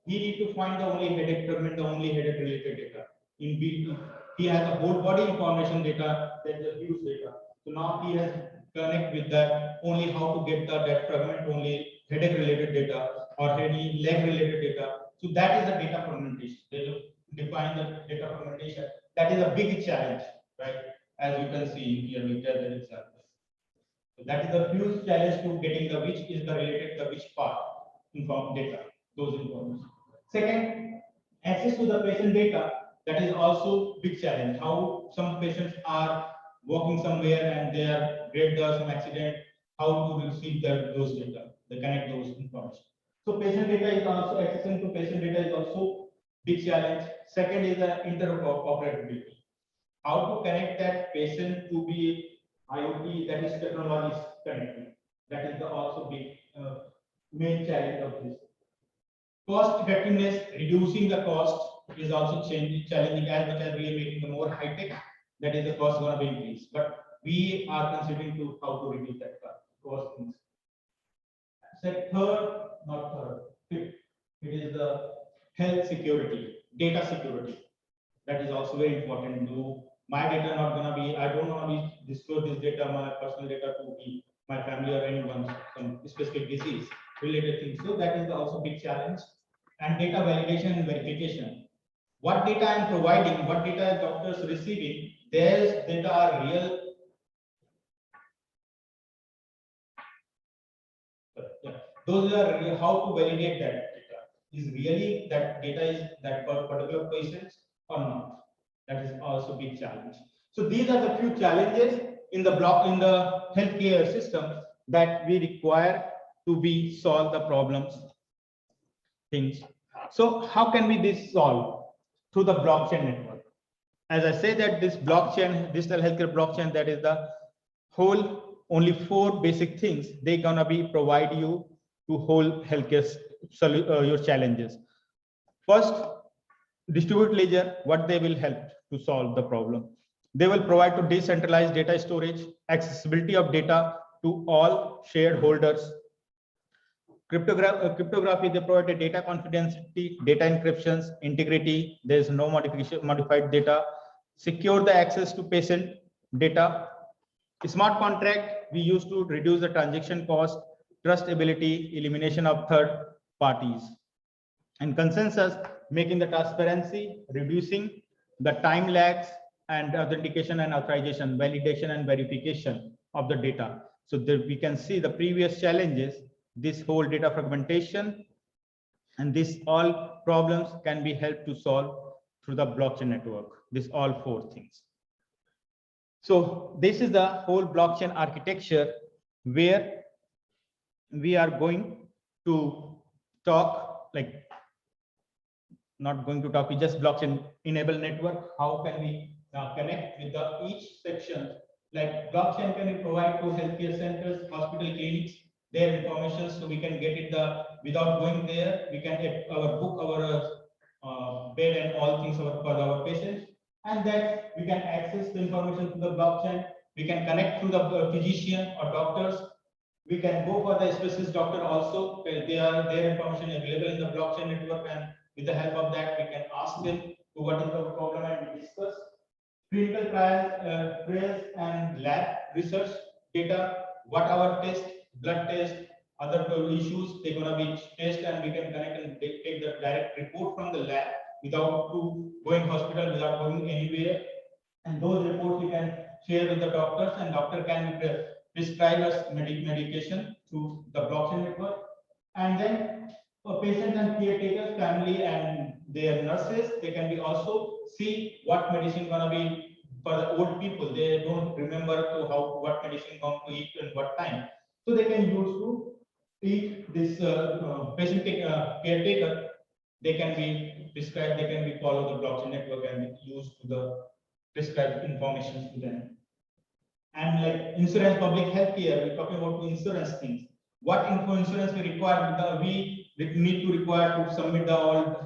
he need to find the only headache fragment, the only headache related data. In B, he has a whole body information data, there's a huge data. So now he has connect with that only how to get that fragment only headache related data or any leg related data. So that is the data fragmentation. They will define the data fragmentation. That is a big challenge, right? As you can see here, we get that example. So that is a huge challenge to getting the which is the related the which part inform data, those information. Second, access to the patient data, that is also big challenge. How some patients are walking somewhere and they are get some accident, how to receive those data, they connect those information. So patient data is also accessing to patient data is also big challenge. Second is the interoperability. How to connect that patient to be IoT, that is technologies connecting. That is the also big main challenge of this. Cost effectiveness, reducing the cost is also challenging as much as we are making the more high tech, that is the cost going to be increased. But we are considering to how to reduce that cost. Third, not third, fifth, it is the health security, data security. That is also very important. My data not gonna be, I don't want to be disclose this data, my personal data to be my family or anyone, some specific disease related things. So that is also big challenge. And data validation and verification. What data I'm providing, what data doctors receiving, their data are real. Those are real, how to validate that data. Is really that data is that particular patient or not? That is also big challenge. So these are the few challenges in the healthcare system that we require to be solve the problems things. So how can we this solve? Through the blockchain network. As I say that this blockchain, digital healthcare blockchain, that is the whole only 4 basic things they gonna be provide you to whole healthcare your challenges. First, distributed ledger, what they will help to solve the problem. They will provide to decentralized data storage, accessibility of data to all shareholders. Cryptography, they provide a data confidentiality, data encryptions, integrity, there is no modified data, secure the access to patient data. Smart contract, we use to reduce the transaction cost, trustability, elimination of third parties. And consensus, making the transparency, reducing the time lags, and authentication and authorization, validation and verification of the data. So there we can see the previous challenges, this whole data fragmentation, and this all problems can be helped to solve through the blockchain network. This all four things. So this is the whole blockchain architecture where we are going to talk, like not going to talk, we just blockchain enable network. How can we connect with the each section? Like blockchain can be provide to healthcare centers, hospital clinics, their information, so we can get it without going there. We can book our bed and all things for our patients, and then we can access the information to the blockchain. We can connect to the physician or doctors. We can go for the specialist doctor also. Their information available in the blockchain network, and with the help of that, we can ask them to what is the problem and we discuss. Clinical trials and lab research data, what our test, blood test, other issues, they're gonna be tested, and we can connect and take the direct report from the lab without going hospital, without going anywhere. And those reports we can share with the doctors, and doctor can prescribe us medication through the blockchain network. And then for patients and caretakers, family and their nurses, they can be also see what medicine gonna be for the old people. They don't remember what medicine going to eat and what time. So they can use to eat this patient caretaker. They can be prescribed, they can be follow the blockchain network and use to the prescribed information to them. And like insurance, public health care, we're talking about the insurance things. What insurance we require? We need to require to submit the all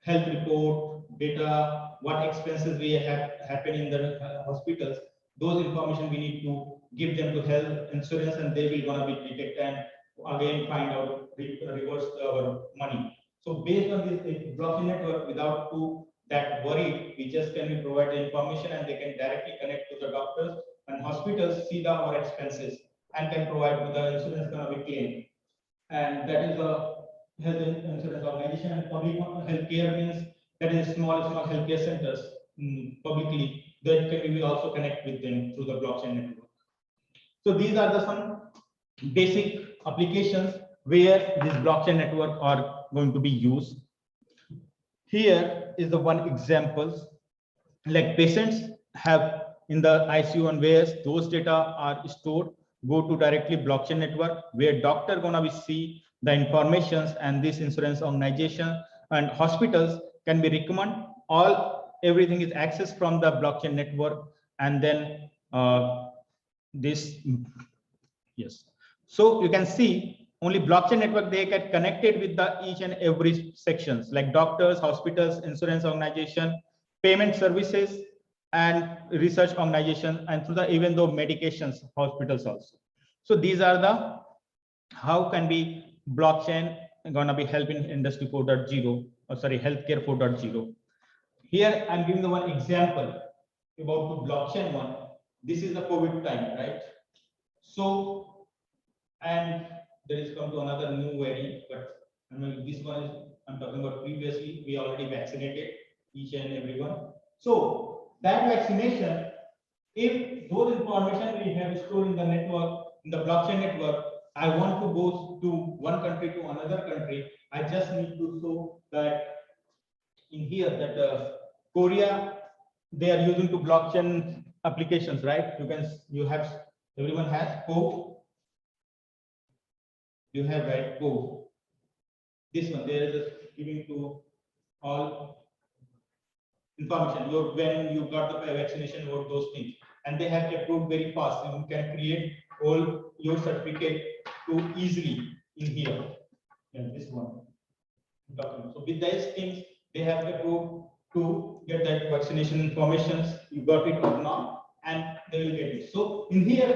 health report data, what expenses we have happen in the hospitals. Those information we need to give them to health insurance, and they will gonna be detected and again find out reverse our money. So based on this blockchain network, without that worry, we just can provide the information, and they can directly connect to the doctors and hospitals, see our expenses, and can provide with the insurance gonna be claimed. And that is a health insurance organization. And public healthcare means that is small healthcare centers publicly, that can we also connect with them through the blockchain network. So these are some basic applications where this blockchain network are going to be used. Here is the one examples, like patients have in the ICU and where those data are stored, go to directly blockchain network where doctor gonna be see the informations, and this insurance organization and hospitals can be recommend everything is accessed from the blockchain network. And then yes, so you can see only blockchain network, they get connected with the each and every sections like doctors, hospitals, insurance organization, payment services, and research organization, and through the even though medications, hospitals also. So these are the how can be blockchain gonna be helping industry 4.0, or sorry, healthcare 4.0. Here I'm giving the one example about the blockchain one. This is the COVID time, right? So, and there is come to another new variant, but I mean, this one is I'm talking about previously, we already vaccinated each and everyone. So that vaccination, if those information we have stored in the network, in the blockchain network, I want to go to one country to another country, I just need to show that in here that Korea, they are using to blockchain applications, right? Everyone has code. You have right code. This one, there is a giving to all information. When you got the vaccination or those things, and they have approved very fast. And you can create all your certificate too easily in here. And this one document. So with these things, they have approved to get that vaccination information. You got it or not, and they will get it. So in here,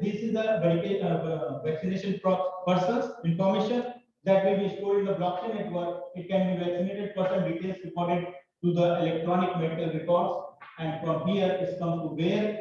this is the vaccination person's information that will be stored in the blockchain network. It can be vaccinated person details recorded to the electronic medical records, and from here it comes to where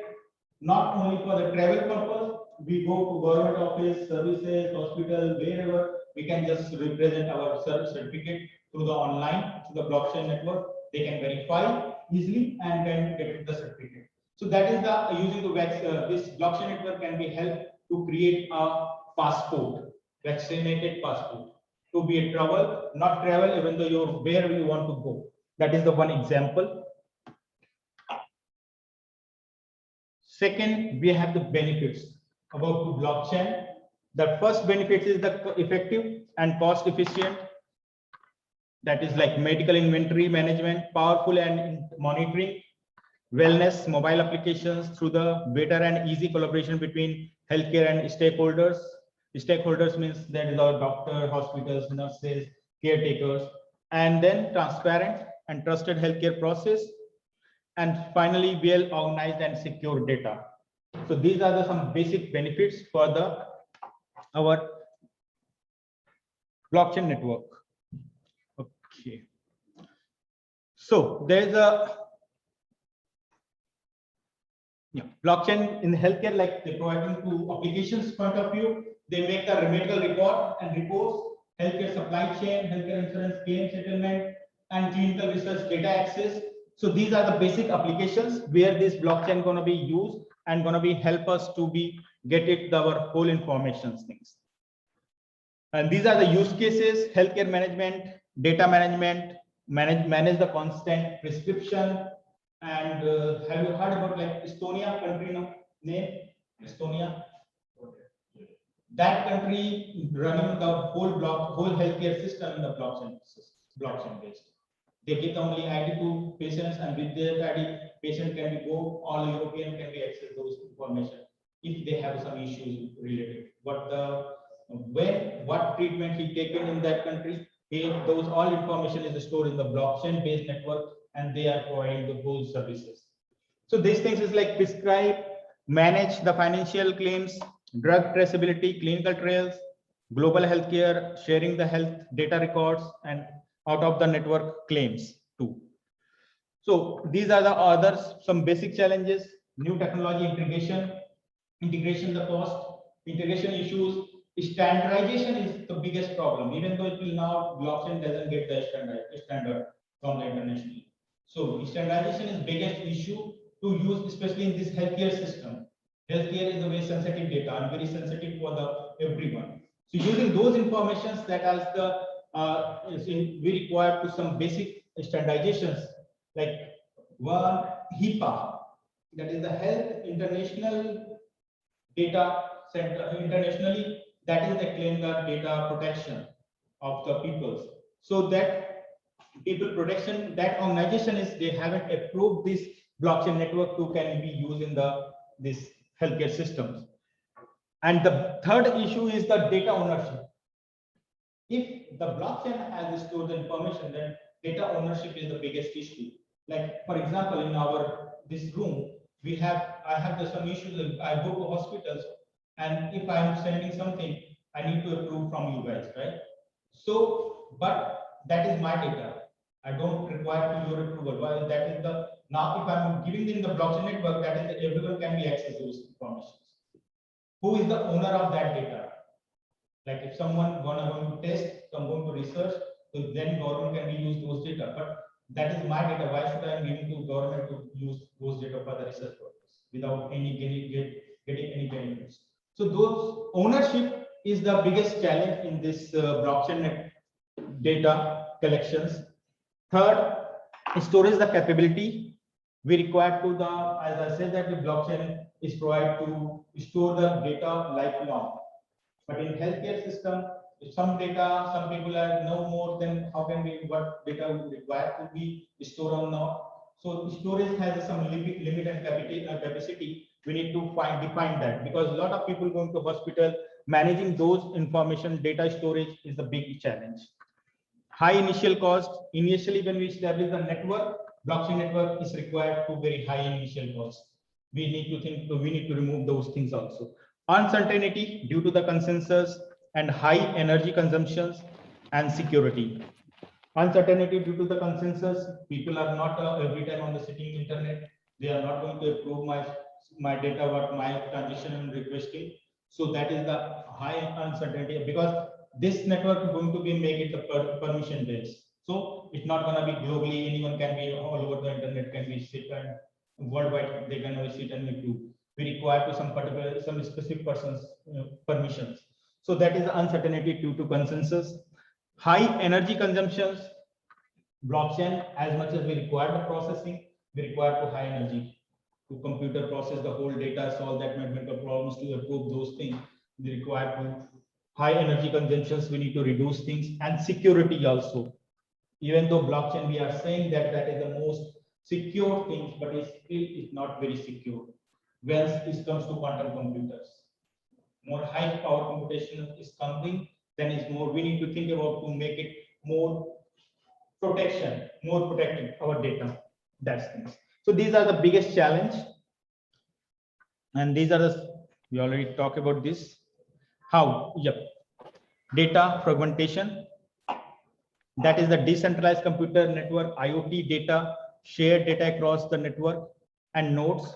not only for the travel purpose, we go to government office, services, hospital, wherever we can just represent our certificate through the online, through the blockchain network. They can verify, easily and can get the certificate. So that is the using the this blockchain network can be helped to create a passport, vaccinated passport, to be a travel, not travel even though you're where you want to go. That is the one example. Second, we have the benefits about the blockchain. The first benefit is the effective and cost efficient. That is like medical inventory management, powerful and monitoring, wellness, mobile applications through the better and easy collaboration between healthcare and stakeholders. Stakeholders means that is our doctor, hospitals, nurses, caretakers, and then transparent and trusted healthcare process. And finally, well organized and secure data. So these are the some basic benefits for our blockchain network. Okay. So there's a blockchain in healthcare, like they providing to applications point of view, they make a medical report and reports, healthcare supply chain, healthcare insurance claim settlement, and clinical research data access. So these are the basic applications where this blockchain going to be used and going to be help us to be get it our whole information things. And these are the use cases: healthcare management, data management, manage the constant prescription. And have you heard about like Estonia country name? Estonia. That country running the whole healthcare system in the blockchain based. They get only ID to patients, and with their ID, patient can be go, all European can be access those information if they have some issues related. What treatment he taken in that country, those all information is stored in the blockchain based network, and they are providing the whole services. So these things is like prescribe, manage the financial claims, drug traceability, clinical trials, global healthcare, sharing the health data records, and out of the network claims too. So these are the others, some basic challenges: new technology integration, the cost, integration issues, standardization is the biggest problem. Even though till now blockchain doesn't get the standard from the international. So standardization is biggest issue to use, especially in this healthcare system. Healthcare is a very sensitive data and very sensitive for the everyone. So using those informations that as the we require to some basic standardizations, like one HIPAA, that is the Health International Data Center internationally, that is the claim the data protection of the peoples. So that people protection, that organization is they haven't approved this blockchain network to can be used in this healthcare systems. And the third issue is the data ownership. If the blockchain has stored the information, then data ownership is the biggest issue. Like for example, in this room, I have some issues. I go to hospitals, and if I'm sending something, I need to approve from you guys, right? So, but that is my data. I don't require your approval. Well, that is now if I'm giving in the blockchain network, that is everyone can be access those information. Who is the owner of that data? Like if someone going to test, some going to research, so then government can be use those data. But that is my data. Why should I give to government to use those data for the research purpose without getting any benefits? So those ownership is the biggest challenge in this blockchain data collections. Third, storage the capability. We require to as I said that the blockchain is provided to store the data lifelong. But in healthcare system, if some data, some people are no more than how can we what data we require to be stored or not. So storage has some limit and capacity. We need to define that, because a lot of people going to hospital, managing those information data storage is the big challenge. High initial cost. Initially, when we establish the network, blockchain network is required to very high initial cost. We need to remove those things also. Uncertainty due to the consensus and high energy consumptions and security. Uncertainty due to the consensus, people are not every time on the sitting internet. They are not going to approve my data, what my transaction I'm requesting. So that is the high uncertainty, because this network is going to be make it the permission based. So it's not gonna be globally, anyone can be all over the internet, can be sit and worldwide, they can always sit and YouTube. We require to some particular, some specific persons permissions. So that is the uncertainty due to consensus. High energy consumptions, blockchain, as much as we require the processing, we require to high energy to computer process the whole data, solve that mathematical problems, to approve those things. We require to high energy consumptions, we need to reduce things, and security also. Even though blockchain, we are saying that that is the most secure thing, but it still is not very secure when it comes to quantum computers. More high power computation is coming, then is more, we need to think about to make it more protection, more protected our data. That's things. So these are the biggest challenge. And these are the, we already talked about this. How? Yep. Data fragmentation. That is the decentralized computer network, IoT data, shared data across the network and nodes.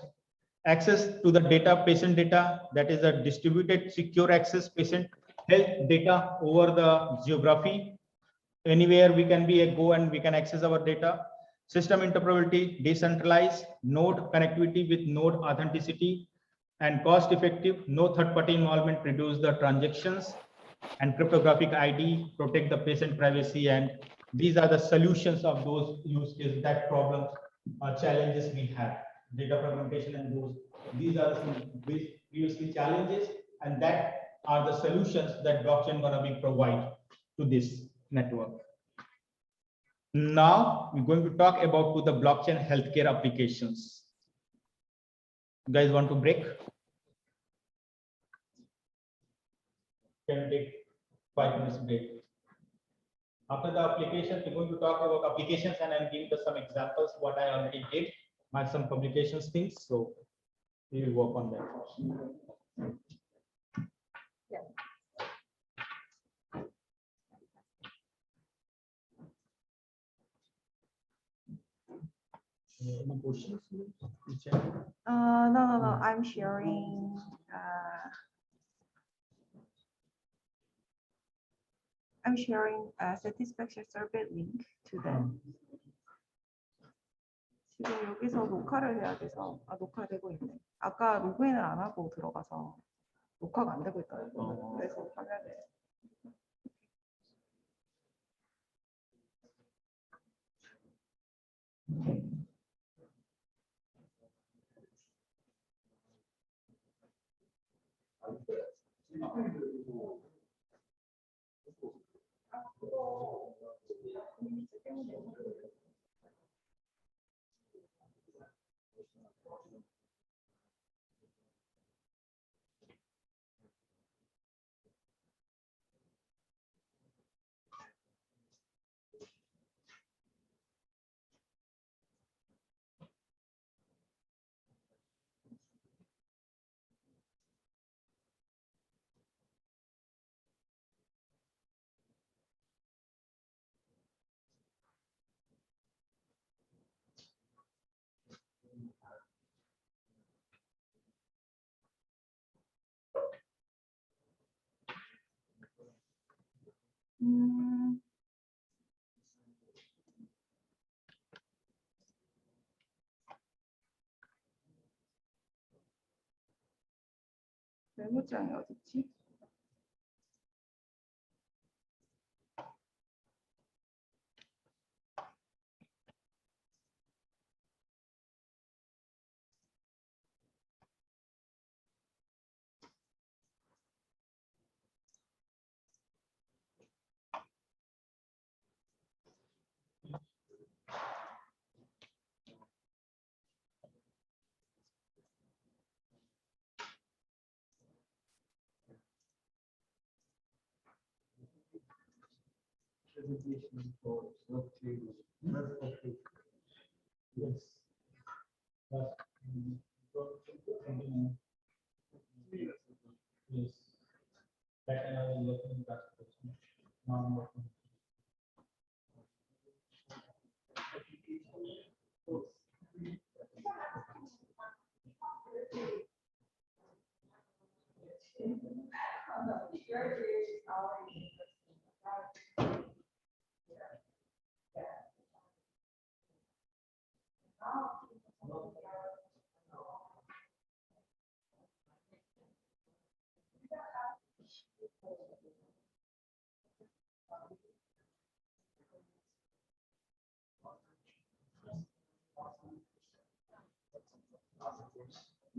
Access to the data, patient data, that is a distributed secure access patient health data over the geography. Anywhere we can be a go and we can access our data. System interoperability, decentralized, node connectivity with node authenticity, and cost effective, no third party involvement, reduce the transactions, and cryptographic ID, protect the patient privacy. And these are the solutions of those use cases, that problems challenges we have. Data fragmentation and those, these are some previously challenges, and that are the solutions that blockchain gonna be provide to this network. Now we're going to talk about to the blockchain healthcare applications. You guys want to break? Can take 5 minutes break. After the applications, we're going to talk about applications, and I'm giving some examples what I already did. I have some publications things, so we will work on that. Yeah. Any questions? No. I'm sharing. I'm sharing a satisfaction survey link to them. 지금 여기서 녹화를 해야 돼서, 녹화되고 있네. 아까 로그인을 안 하고 들어가서 녹화가 안 되고 있더라고요. 그래서 화면에. 메모장이 어딨지? Presentation for work table. Okay. Yes. Yes. That and I will look in that question. Non-working.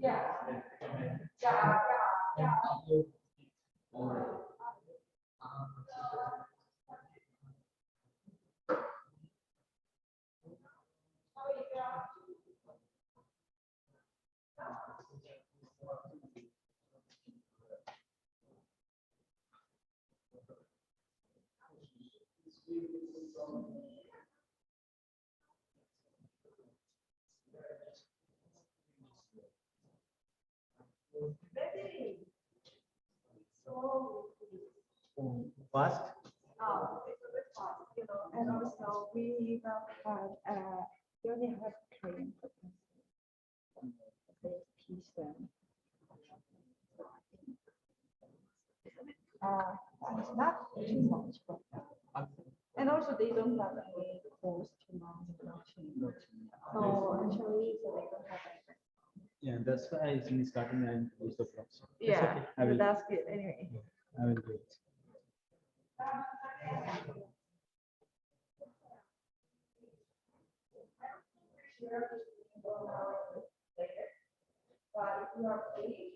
Yeah. Yeah, yeah, yeah. Very so Fast? it's a bit fast, and also we will have, we only have training for the piece then. It's not too much, but, and also they don't have any course to learn blockchain. So actually, so they don't have any. Yeah, that's why I actually starting and use the props. Yeah, I will- that's good anyway. I will do it. But if you are paid,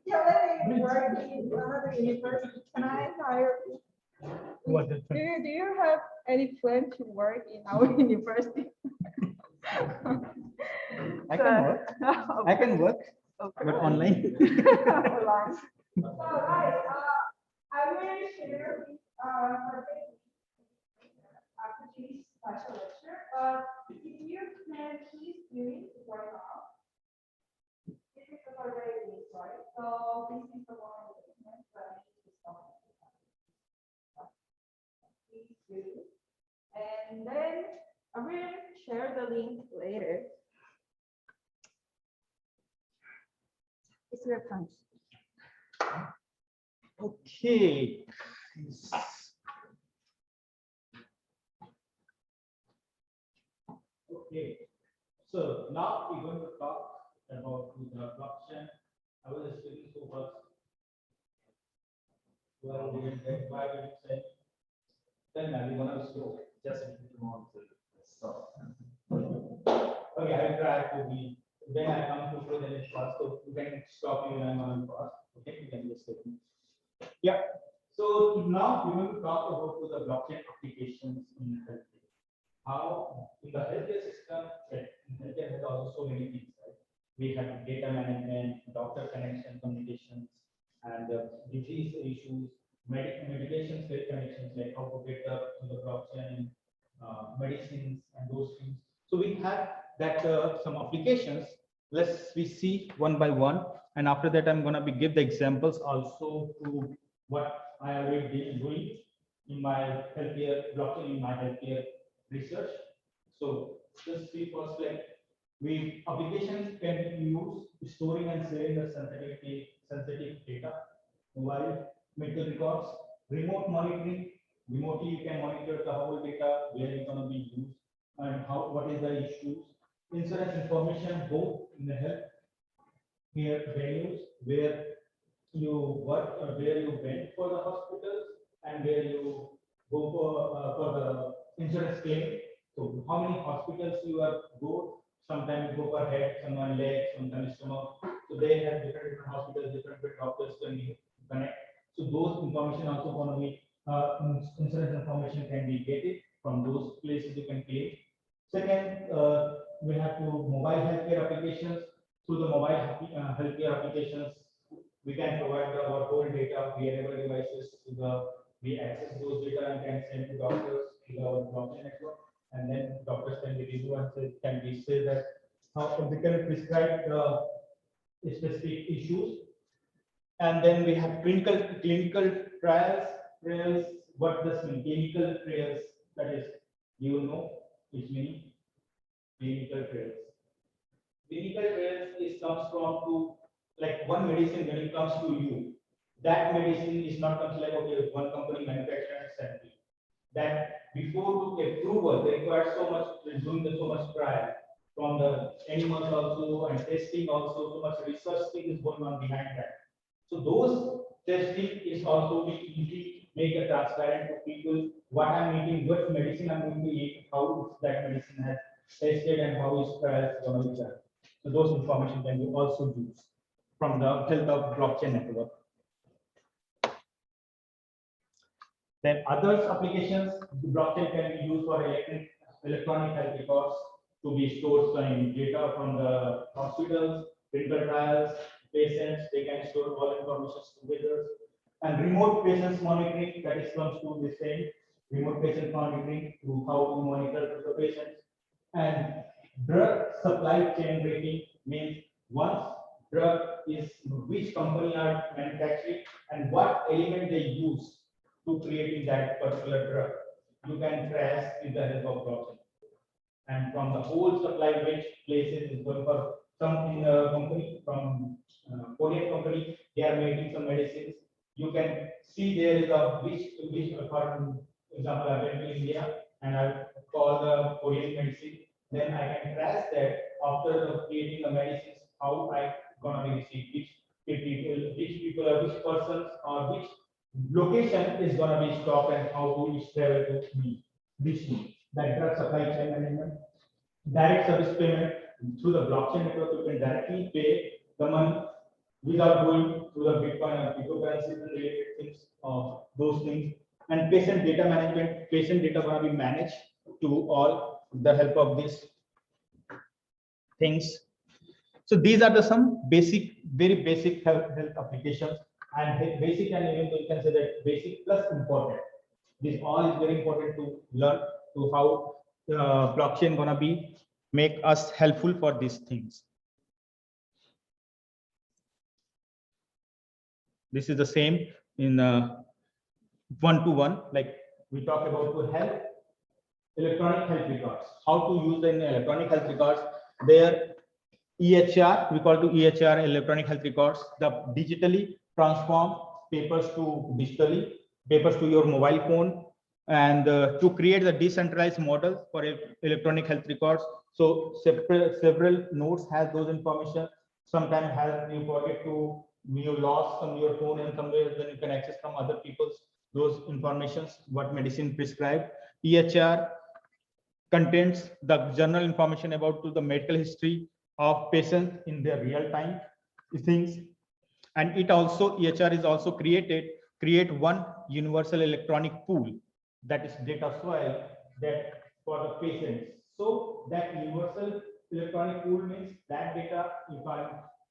Yeah, let me work in another university. Can I hire you? Do you have any plan to work in our university? I can work. I can work, but online. Online. So, guys, I will share with after this special lecture, but if you can please do it right now. This is the already list, right? So this is the one document that I need to start. Please do. And then I will share the link later. It's your time. Okay. Okay, so now we're going to talk about the blockchain. I was speaking so fast. Well, we didn't get why we didn't say. Then we're gonna slow. Just a little more to stop. Okay, I will try to be. When I come to show then it's fast, so you can stop me when I'm on fast. Okay, you can just take me. Yeah. So now we're going to talk about the blockchain applications in healthcare. How in the healthcare system, healthcare has also so many things, right? We have data management, doctor connection, communications, and disease issues, medications connections, like how to get up to the blockchain, medicines, and those things. So we have that some applications. Let's we see one by one, and after that, I'm gonna give the examples also to what I already been doing in my healthcare blockchain in my healthcare research. So just see first, like we applications can be used storing and saving the sensitive data, mobile medical records, remote monitoring. Remotely you can monitor the whole data, where it's going to be used and how what is the issues. Insurance information both in the health care venues where you work, where you went for the hospitals and where you go for the insurance claim. So how many hospitals you are go? Sometimes go for head, sometimes leg, sometimes stomach. So they have different hospitals, different doctors can be connect. So those information also going to be insurance information can be getted from those places you can claim. Second, we have to mobile healthcare applications. Through the mobile healthcare applications, we can provide our whole data, wearable devices to the, we access those data and can send to doctors to our blockchain network, and then doctors can be review and can be say that how we can prescribe specific issues. And then we have clinical trials. What does mean? Clinical trials, that is, you know, which means clinical trials. Clinical trials is comes from to like one medicine when it comes to you. That medicine is not comes like okay, one company manufacturer and sell it. That before to approval, they require so much doing the so much trial from the animals also and testing also, so much research thing is going on behind that. So those testing is also be easy, make it transparent to people what I'm eating, what medicine I'm going to eat, how that medicine has tested and how is trials going to be done. So those information can be also used from the health of blockchain network. Then other applications, the blockchain can be used for electronic health records to be stored in data from the hospitals, clinical trials, patients, they can store all information together. And remote patients monitoring, that is comes to the same remote patient monitoring to how to monitor the patients. And drug supply chain rating means once drug is, which company are manufacturing and what element they use to creating that particular drug. You can trace with the help of blockchain. And from the whole supply, which places is going for some in a company from Korean company, they are making some medicines. You can see there is a which for example, I went to India and I call the Korean medicine. Then I can trace that after the creating the medicines, how I gonna be received, which people or which persons or which location is gonna be stopped and how to each travel to me. Which that drug supply chain management, direct service payment through the blockchain network, you can directly pay the money without going through the Bitcoin or cryptocurrencies and related things of those things. And patient data management, patient data gonna be managed to all the help of these things. So these are the some basic, very basic health applications, and basic, and even you can say that basic plus important. This all is very important to learn to how blockchain gonna be make us helpful for these things. This is the same in one-to-one, like we talk about to help electronic health records, how to use the electronic health records. There EHR, we call to EHR electronic health records, the digitally transform papers to digitally, papers to your mobile phone, and to create the decentralized model for electronic health records. So several nodes has those information. Sometimes has you forget to you lost on your phone and somewhere, then you can access from other people's those informations what medicine prescribed. EHR contains the general information about to the medical history of patients in their real time things. And it also EHR is also create one universal electronic pool, that is data soil, that for the patients. So that universal electronic pool means that data, if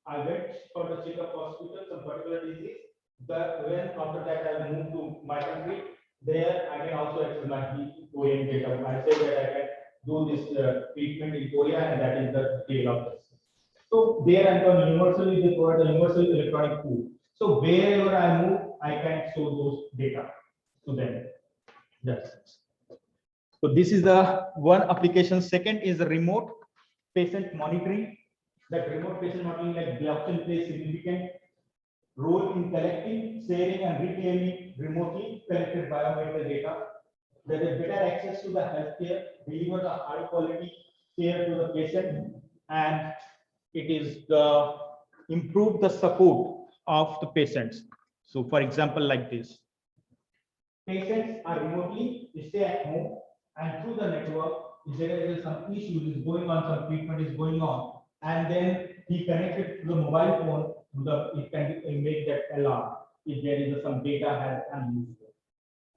I went for the checkup hospital, some particular disease, when after that I move to my country, there I can also access my Korean data. I say that I can do this treatment in Korea, and that is the detail of this. So there and on universally they provide a universal electronic pool. So wherever I move, I can show those data to them. That's it. So this is the one application. Second is the remote patient monitoring. That remote patient monitoring, like blockchain, plays significant role in collecting, sharing, and retailing remotely collected biometric data. There is better access to the healthcare, deliver the high quality care to the patient, and it is the improve the support of the patients. So for example, like this, patients are remotely stay at home, and through the network, if there is some issue is going on, some treatment is going on, and then he connected to the mobile phone, to the, it can make that alarm if there is some data has unused.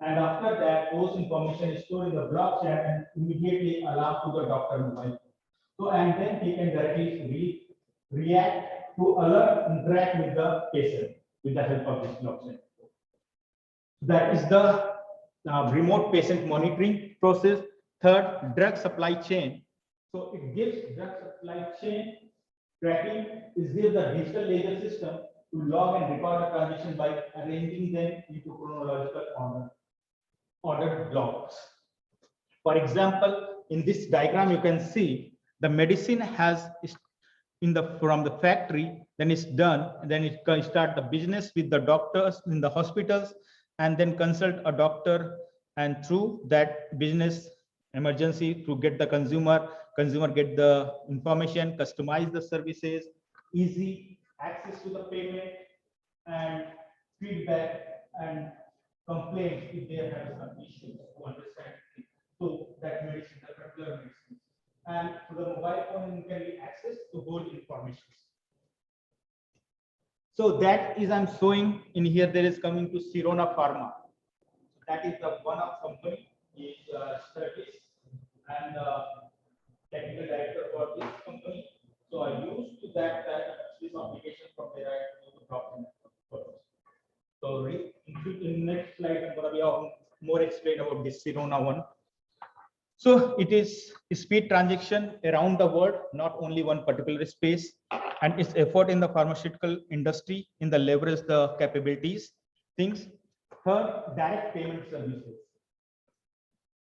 And after that, those information is stored in the blockchain and immediately alarm to the doctor mobile. So, and then he can directly react to alert, interact with the patient with the help of this blockchain. That is the remote patient monitoring process. Third, drug supply chain. So it gives drug supply chain tracking, is gives the digital ledger system to log and record the transaction by arranging them into chronological ordered blocks. For example, in this diagram, you can see the medicine has in the from the factory, then it's done, and then it can start the business with the doctors in the hospitals, and then consult a doctor, and through that business emergency to get the consumer get the information, customize the services, easy access to the payment, and feedback and complaints if they have some issues to understand. So that medicine, the particular medicine, and to the mobile phone, you can be access to whole information. So that is I'm showing in here. There is coming to Sirona Pharma. That is the one of company is studies and technical director for this company. So I used to that this application from there I do the problem. So in next slide I'm going to be more explain about this Sirona one. So it is speed transaction around the world, not only one particular space, and its effort in the pharmaceutical industry in the leverage the capabilities, things. Third, direct payment services.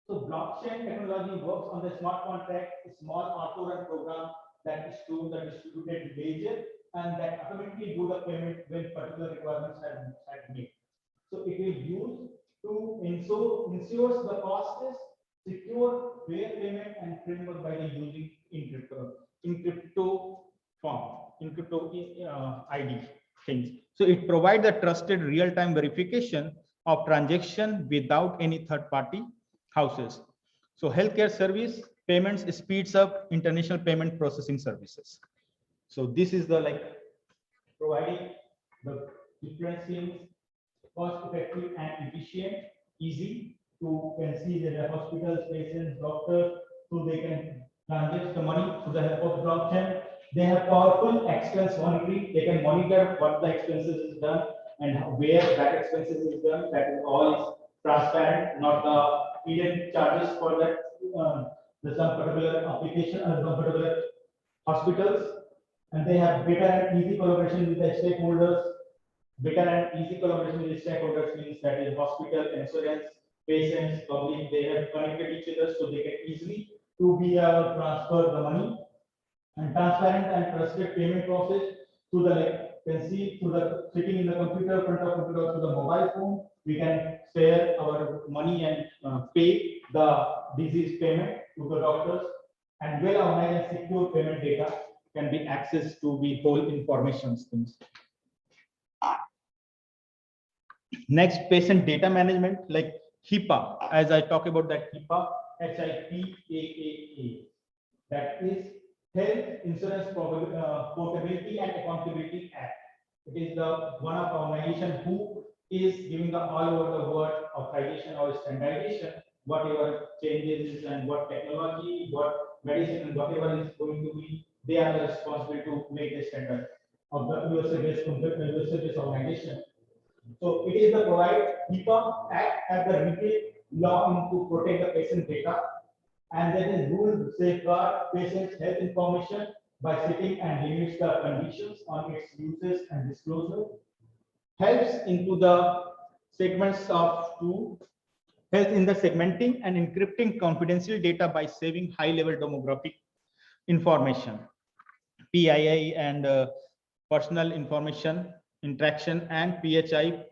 So blockchain technology works on the smart contract, a small auto run program that stores the distributed ledger and that automatically do the payment when particular requirements are made. So it is used to ensures the cost is secure, fair payment and framework by the using in crypto form, in crypto ID things. So it provides a trusted real-time verification of transaction without any third-party houses. So healthcare service payments speeds up international payment processing services. So this is the providing the different things, cost effective and efficient, easy to can see that the hospitals, patients, doctors, so they can transact the money through the help of blockchain. They have powerful expense monitoring. They can monitor what the expenses is done and where that expenses is done. That is all is transparent, not the hidden charges for that the some particular application or some particular hospitals. And they have better and easy collaboration with the stakeholders. Better and easy collaboration with stakeholders means that is hospital, insurance, patients, public, they have connected each other so they can easily to be transfer the money and transparent and trusted payment process to the can see through the sitting in the computer, front of computer, to the mobile phone. We can share our money and pay the disease payment to the doctors and well organized and secure payment data can be accessed to the whole information things. Next, patient data management like HIPAA. As I talk about that HIPAA, HIPAA, that is Health Insurance Portability and Accountability Act. It is the one of organization who is giving the all over the world authorization or standardization, whatever changes and what technology, what medicine, and whatever is going to be, they are the responsible to make the standard of the USA-based organization. So it is the provide HIPAA Act as the retail law to protect the patient data, and that is rule safeguard patient's health information by setting and limits the conditions on its uses and disclosure. Helps into the segments of two. Helps in the segmenting and encrypting confidential data by saving high-level demographic information, PII and personal information interaction and PHI,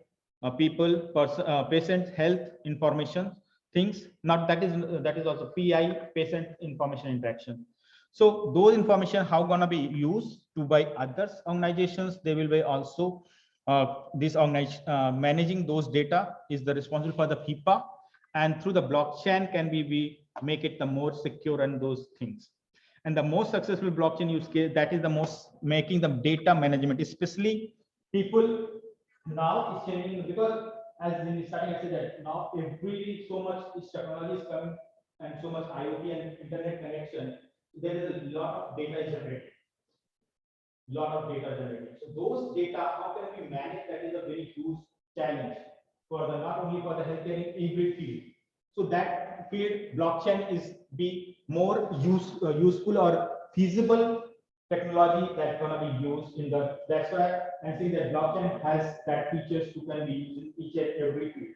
patient health information things. Not that is also PI, patient information interaction. So those information how gonna be used to by others organizations. They will be also this organization managing those data is the responsible for the HIPAA, and through the blockchain can we make it the more secure and those things. And the most successful blockchain use case, that is the most making the data management, especially people now is changing because as in starting I said that now every so much is technology is coming and so much IoT and internet connection, there is a lot of data generated. So those data, how can we manage? That is a very huge challenge for the not only for the healthcare in every field. So that field blockchain is be more useful or feasible technology that's gonna be used in the. That's why I think that blockchain has that features to can be used in each and every field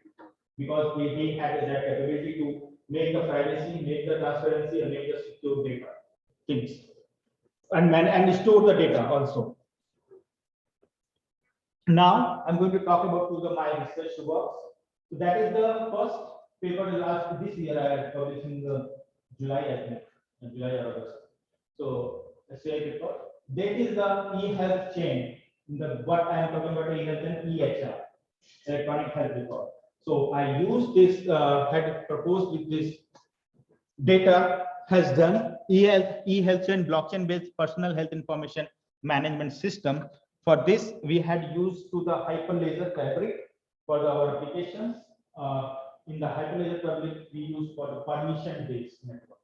because they have that ability to make the privacy, make the transparency, and make the secure data things, and store the data also. Now I'm going to talk about my research works. So that is the first paper last this year I published in the July, I think, July or August. So SCI paper. That is the e-health chain. What I am talking about e-health and EHR, electronic health record. So I used this, had proposed with this data has done e-health chain blockchain based personal health information management system. For this, we had used to the Hyperledger Fabric for our applications. In the Hyperledger Fabric, we use for the permission-based network,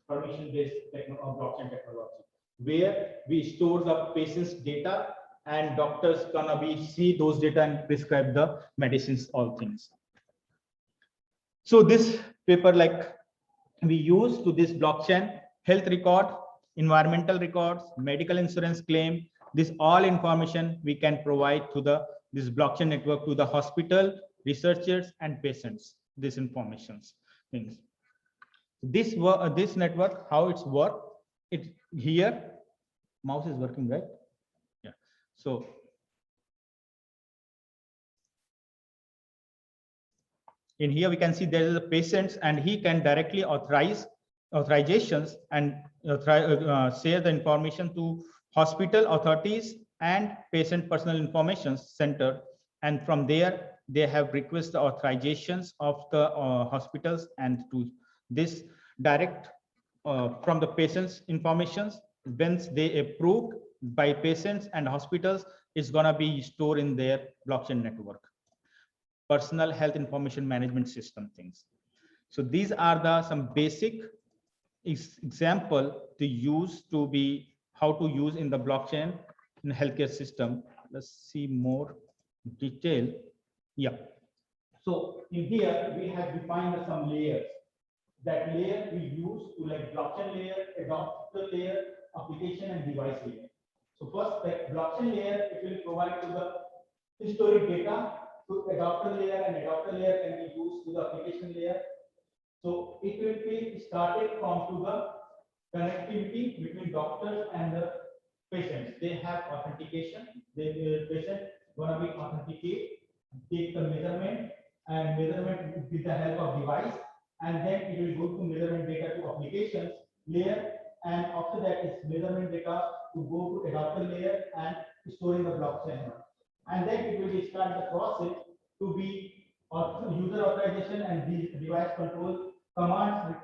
permission-based blockchain technology, where we store the patient's data and doctors gonna be see those data and prescribe the medicines, all things. So this paper we use to this blockchain health record, environmental records, medical insurance claim. This all information we can provide to the this blockchain network to the hospital, researchers, and patients. This informations things. This network, how it's work? It here mouse is working, right? Yeah. So in here we can see there is a patient and he can directly authorizations and share the information to hospital authorities and patient personal information center, and from there they have request the authorizations of the hospitals, and to this direct from the patient's informations, once they approved by patients and hospitals, is going to be stored in their blockchain network, personal health information management system things. So these are the some basic example to use to be how to use in the blockchain in healthcare system. Let's see more detail. Yeah. So in here we have defined some layers. That layer we use to like blockchain layer, adapter layer, application and device layer. So first, the blockchain layer, it will provide to the historic data to adapter layer, and adapter layer can be used to the application layer. So it will be started from to the connectivity between doctors and the patients. They have authentication. The patient gonna be authenticate, take the measurement, and measurement with the help of device, and then it will go to measurement data to applications layer, and after that is measurement data to go to adapter layer and store in the blockchain. And then it will start the process to be user authorization and device control commands.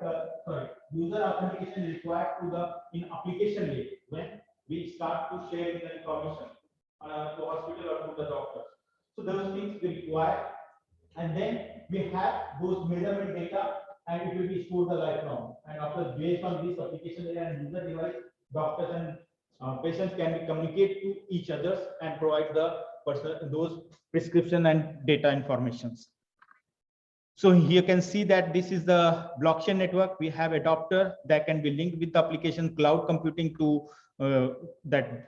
User authentication is required to the in application layer when we start to share the information to hospital or to the doctor. So those things we require, and then we have those measurement data, and it will be stored the lifelong. And after, based on this application layer and user device, doctors and patients can be communicate to each others and provide the personal those prescription and data informations. So here you can see that this is the blockchain network. We have adapter that can be linked with the application cloud computing to that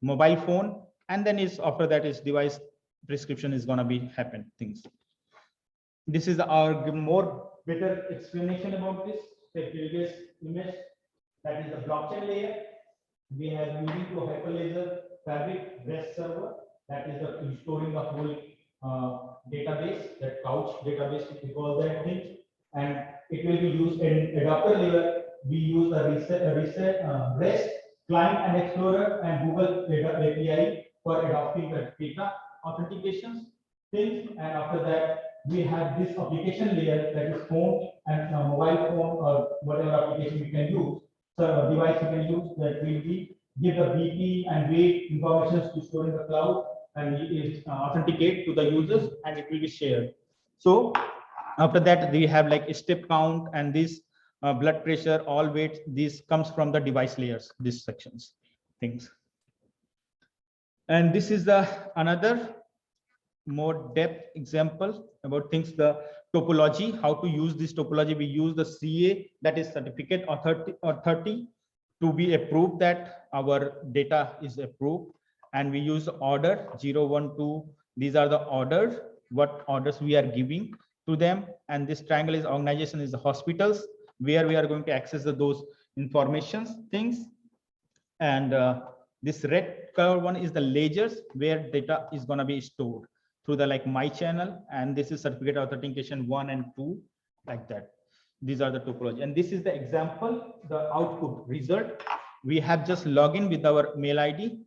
mobile phone, and then is after that is device prescription is going to be happen things. This is our more better explanation about this. The previous image, that is the blockchain layer. We have using to Hyperledger Fabric REST server, that is the storing the whole database, that couch database we call that thing, and it will be used in adapter layer. We use the REST client and explorer and Google data API for adopting the data authentications things, and after that we have this application layer, that is phone and mobile phone or whatever application we can use, so device you can use, that will be give the BP and weight information to store in the cloud, and it is authenticate to the users, and it will be shared. So after that we have like step count and this blood pressure, all weights. This comes from the device layers, these sections things. And this is the another more depth example about things, the topology, how to use this topology. We use the CA, that is certificate authority, to be approved that our data is approved, and we use order 0, 1, 2. These are the orders, what orders we are giving to them, and this triangle is organization, is the hospitals where we are going to access those informations things, and this red color one is the ledgers where data is going to be stored through the like my channel, and this is certificate authentication 1 and 2, like that. These are the topology, and this is the example, the output result. We have just log in with our mail ID,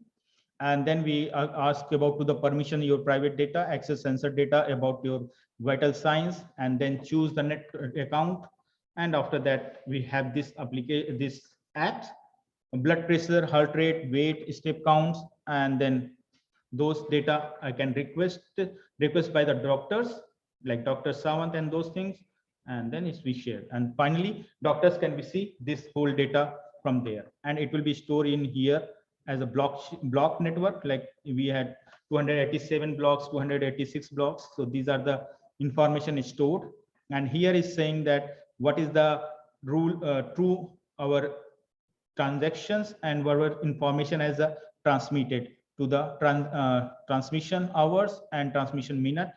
and then we ask about to the permission your private data, access sensor data about your vital signs, and then choose the net account, and after that we have this application, this app, blood pressure, heart rate, weight, step counts, and then those data I can request by the doctors, like Dr. Sawant and those things, and then it's be shared. And finally, doctors can see this whole data from there, and it will be stored in here as a block network. Like we had 287 blocks, 286 blocks. So these are the information stored, and here is saying that what is the through our transactions and whatever information as transmitted to the transmission hours and transmission minute.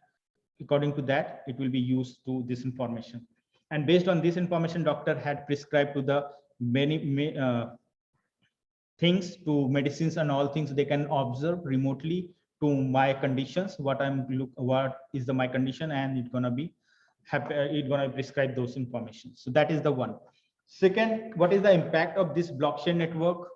According to that, it will be used to this information. And based on this information, doctor had prescribed to the many things, to medicines and all things they can observe remotely to my conditions, what is my condition, and it's gonna be prescribe those information. So that is the one. Second, what is the impact of this blockchain network?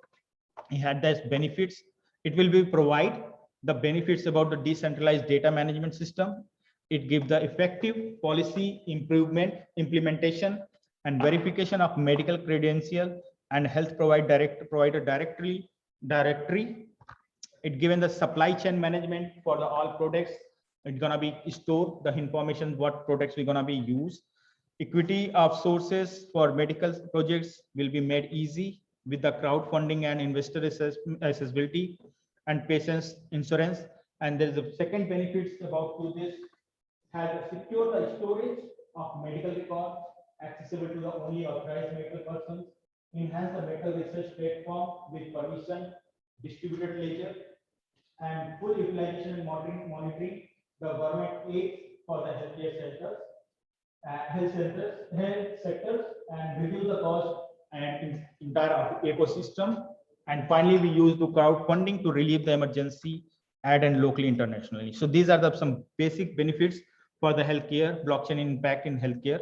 It had these benefits. It will be provide the benefits about the decentralized data management system. It gives the effective policy implementation and verification of medical credential and health provider directory. It given the supply chain management for the all products. It's gonna be store the information what products we're gonna be used. Equity of sources for medical projects will be made easy with the crowdfunding and investor accessibility and patients insurance. And there is a second benefits about to this, has secured the storage of medical records accessible to the only authorized medical persons, enhance the medical research platform with permission, distributed ledger, and full utilization and monitoring the government aid for the healthcare centers, health sectors, and reduce the cost and entire ecosystem. And finally, we use the crowdfunding to relieve the emergency aid and locally, internationally. So these are some basic benefits for the healthcare, blockchain impact in healthcare.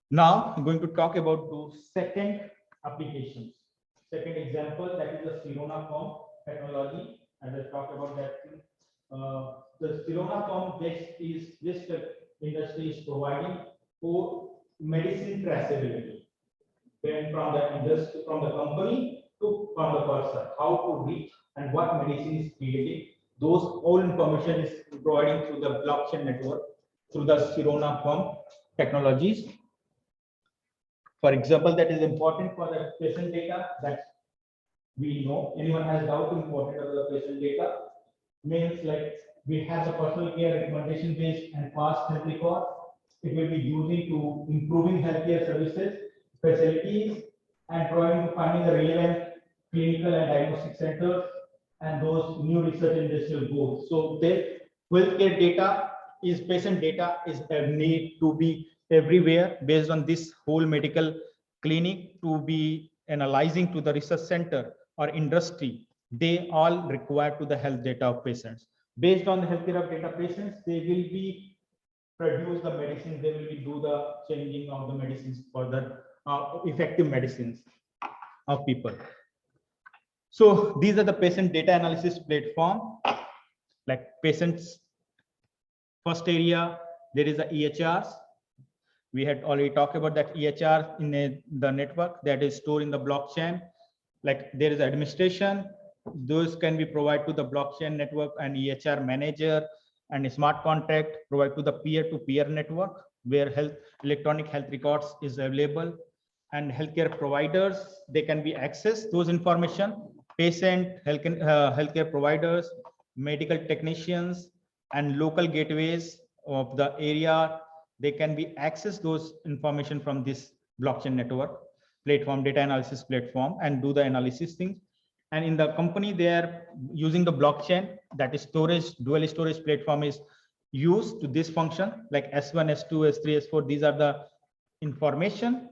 Now I'm going to talk about the second applications. Second example, that is the Sirona form technology. And I'll talk about that. The Sirona form industry is providing for medicine traceability. Then from the industry, from the company to from the person, how to reach and what medicine is created. Those all information is providing through the blockchain network through the Sirona form technologies. For example, that is important for the patient data that we know. Anyone has doubt important of the patient data? Means like we have the personal care recommendation based and past health record. It will be using to improving healthcare services, facilities, and finding the relevant clinical and diagnostic centers and those new research industrial goals. So the healthcare data is patient data is a need to be everywhere based on this whole medical clinic to be analyzing to the research center or industry. They all require to the health data of patients. Based on the healthcare of data patients, they will be produce the medicines, they will be do the changing of the medicines for the effective medicines of people. So these are the patient data analysis platform, like patients. First area, there is the EHRs. We had already talked about that EHR in the network that is stored in the blockchain. Like there is administration, those can be provided to the blockchain network and EHR manager and a smart contract provide to the peer-to-peer network where electronic health records is available, and healthcare providers, they can be access those information, patient, healthcare providers, medical technicians, and local gateways of the area, they can be access those information from this blockchain network platform, data analysis platform, and do the analysis things. And in the company, they are using the blockchain, that is storage, dual storage platform is used to this function, like S1, S2, S3, S4, these are the information.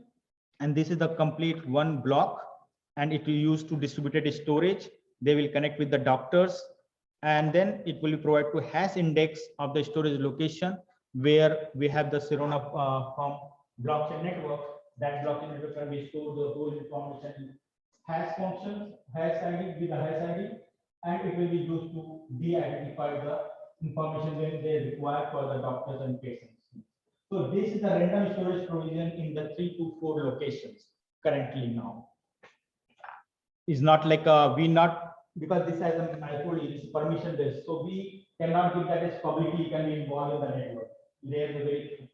And this is the complete one block, and it will use to distributed storage. They will connect with the doctors, and then it will provide to hash index of the storage location where we have the Sirona from blockchain network. That blockchain network can be stored the whole information in hash functions, hash ID with the hash ID, and it will be used to de-identify the information when they require for the doctors and patients. So this is the random storage provision in the 3 to 4 locations currently now. Is not like we not, because this has a, I told you, this is permission based, so we cannot give that as publicly can be involved in the network. There is a very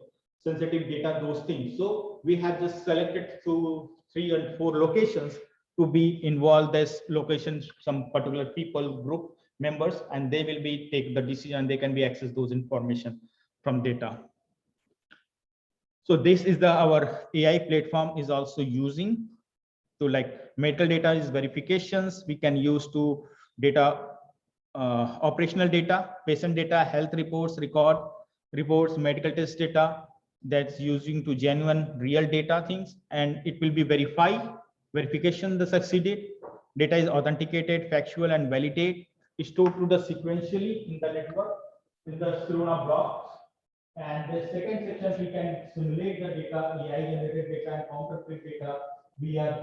sensitive data, those things. So we have just selected 2, 3, and 4 locations to be involved as locations, some particular people group members, and they will be take the decision. They can be access those information from data. So this is our AI platform is also using to like medical data is verifications we can use to data, operational data, patient data, health reports, medical test data that's using to genuine real data things, and it will be verification the succeeded. Data is authenticated, factual and validate, stored to the sequentially in the network in the Sirona blocks. And the second section, we can simulate the data, AI generated data and counterfeit data. We are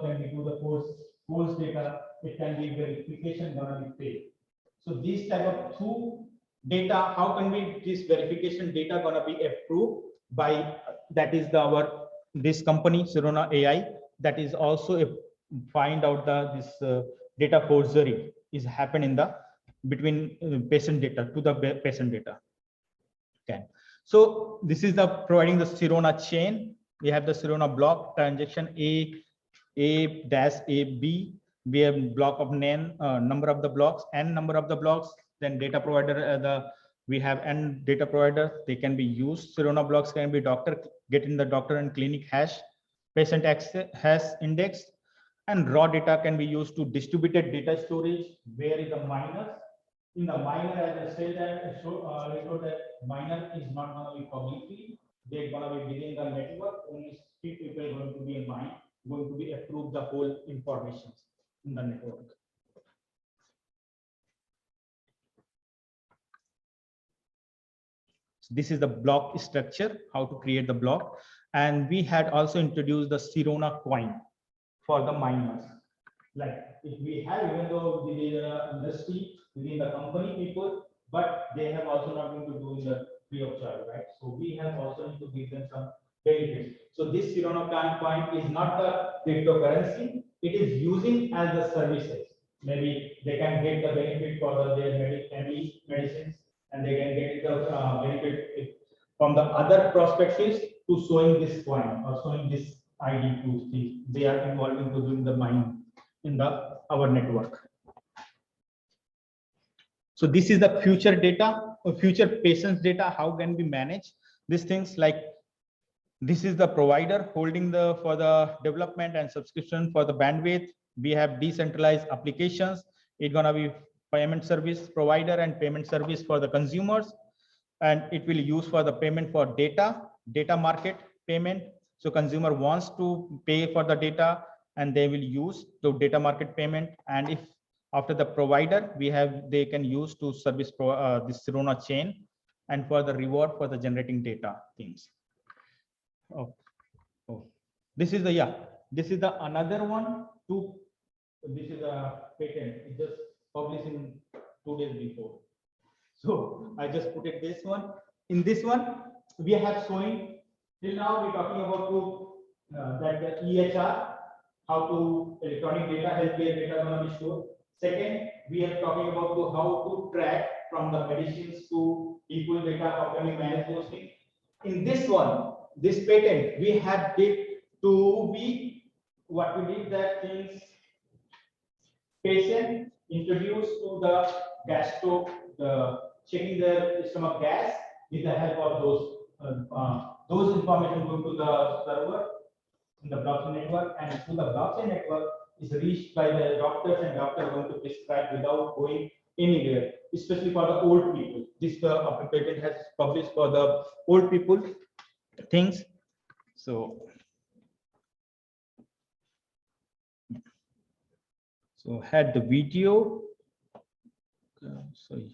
when we do the false data, it can be verification gonna be fake. So these type of two data, how can we this verification data gonna be approved by that is this company Sirona AI that is also find out this data forgery is happen in the between patient data to the patient data. Okay, so this is the providing the Sirona chain. We have the Sirona block transaction A-AB. We have block of number of the blocks and number of the blocks. Then data provider we have n data provider. They can be used. Sirona blocks can be getting the doctor and clinic hash, patient access hash index, and raw data can be used to distributed data storage. Where is the miners? In the miner, as I said that that miner is not going to be publicly. They're going to be within the network. Only few people are going to be in mine, going to be approve the whole information in the network. So this is the block structure, how to create the block. And we had also introduced the Sirona coin for the miners. Like if we have, even though within the industry, within the company people, but they have also not going to do in the free of charge, right? So we have also need to give them some benefits. So this Sirona coin is not the cryptocurrency, it is using as the services. Maybe they can get the benefit for their medicines, and they can get the benefit from the other perspectives to showing this coin or showing this ID to see they are involved into doing the mining in our network. So this is the future data or future patients data. How can we manage these things? Like this is the provider holding for the development and subscription for the bandwidth. We have decentralized applications. It's gonna be payment service provider and payment service for the consumers, and it will use for the payment for data market payment. So consumer wants to pay for the data, and they will use the data market payment. And if after the provider they can use to service this Sirona chain, and for the reward for the generating data things. This is the another one to this is a patent. It just published in 2 days before. So I just put it this one. In this one, we have showing till now we're talking about that the EHR, how to electronic data, healthcare data gonna be stored. Second, we are talking about how to track from the medicines to people data, how can we manage those things. In this one, this patent, we have did to be what we did that things patient introduced to the checking the stomach gas with the help of those information going to the server in the blockchain network, and through the blockchain network is reached by the doctors, and doctors are going to prescribe without going anywhere, especially for the old people. This patent has published for the old people things. So had the video. Sorry.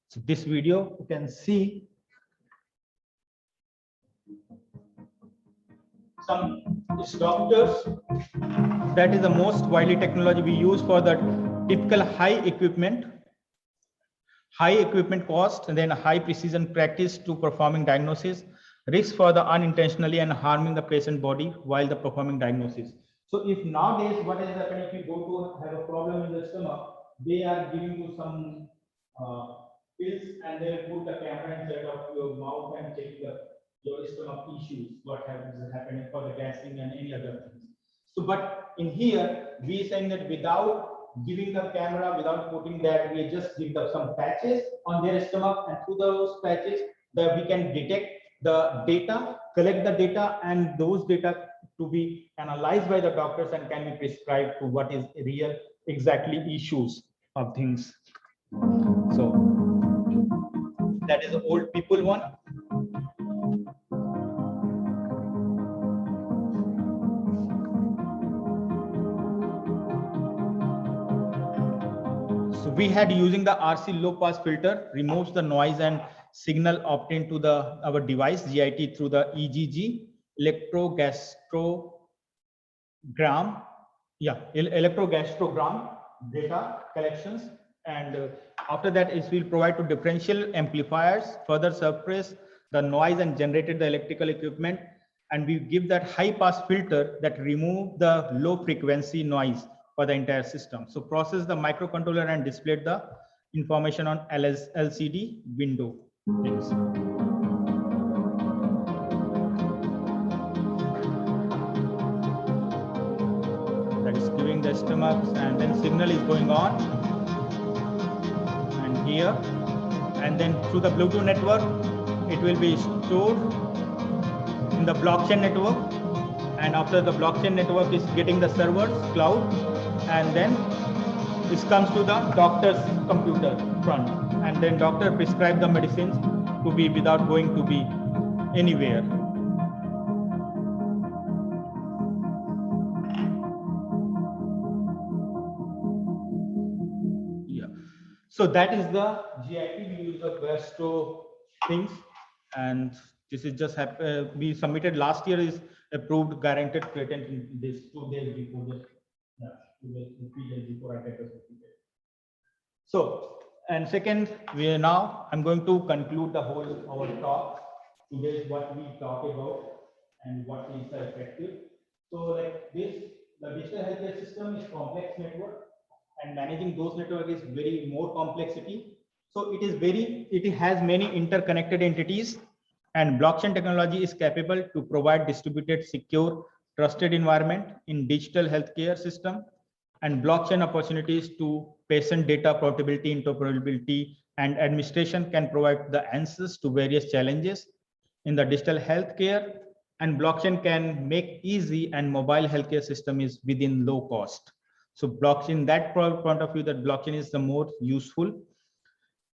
So this video you can see some doctors. That is the most widely technology we use for the typical high equipment cost, and then high precision practice to performing diagnosis, risk for the unintentionally and harming the patient body while the performing diagnosis. So if nowadays what is happening, if you go to have a problem in the stomach, they are giving you some pills, and they put the camera inside of your mouth and check your stomach issues, what is happening for the gassing and any other things. So, but in here, we saying that without giving the camera, without putting that, we just give them some patches on their stomach, and through those patches, that we can detect the data, collect the data, and those data to be analyzed by the doctors and can be prescribed to what is real exactly issues of things. So that is the old people one. So we had using the RC low pass filter removes the noise and signal obtained to the our device GIT through the EGG electrogastrogram. Yeah, electrogastrogram data collections, and after that it will provide to differential amplifiers, further suppress the noise and generated the electrical equipment, and we give that high pass filter that remove the low frequency noise for the entire system. So process the microcontroller and display the information on LCD window things. That is giving the stomachs, and then signal is going on and here, and then through the Bluetooth network it will be stored in the blockchain network, and after the blockchain network is getting the servers cloud, and then this comes to the doctor's computer front, and then doctor prescribe the medicines to be without going to be anywhere. Yeah, so that is the GIT. We use the Gastro things, and this is just we submitted last year, is approved guaranteed patent in this 2 days before the 3 days before I get the certificate. So, and second, I'm going to conclude the whole our talk. Today is what we talk about and what is effective. So like this, the digital healthcare system is complex network, and managing those network is very more complexity. So it has many interconnected entities, and blockchain technology is capable to provide distributed, secure, trusted environment in digital healthcare system, and blockchain opportunities to patient data portability, interoperability, and administration can provide the answers to various challenges in the digital healthcare, and blockchain can make easy and mobile healthcare system is within low cost. So blockchain, that point of view, that blockchain is the more useful.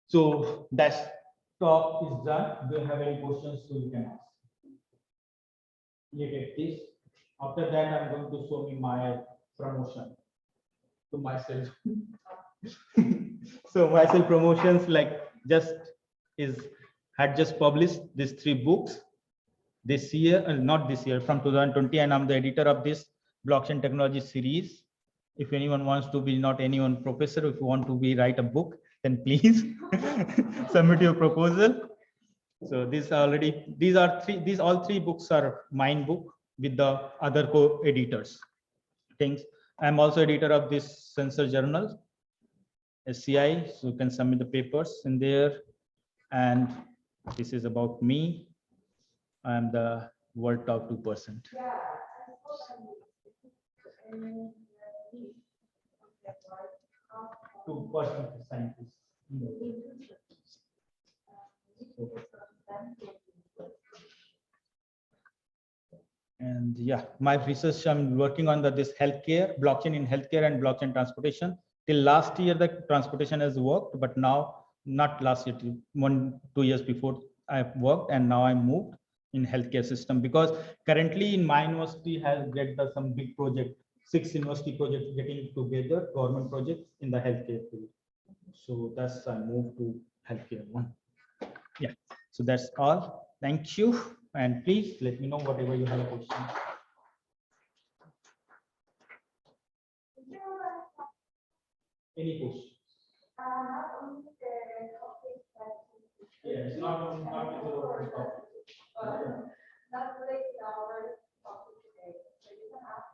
So that talk is done. Do you have any questions? So you can ask. Related this. After that, I'm going to show me my promotion to myself. So myself promotions, like had just published these 3 books this year, not this year, from 2020, and I'm the editor of this blockchain technology series. If anyone wants to be, not anyone professor, if you want to be write a book, then please submit your proposal. So these all three books are mine book with the other co-editors things. I'm also editor of this Sensor Journal, SCI, so you can submit the papers in there. And this is about me. I'm the world top 2%. Yeah. 2% scientists. And yeah, my research, I'm working on this healthcare, blockchain in healthcare and blockchain transportation. Till last year, the transportation has worked, but now, not last year, 1-2 years before I've worked, and now I moved in healthcare system, because currently in my university has get some big project, 6 university projects getting together, government projects in the healthcare field. So that's I moved to healthcare one. Yeah, so that's all. Thank you, and please let me know whatever you have a question. Any questions? Yeah, it's not only not the topic. Not related to our topic today. So you can ask.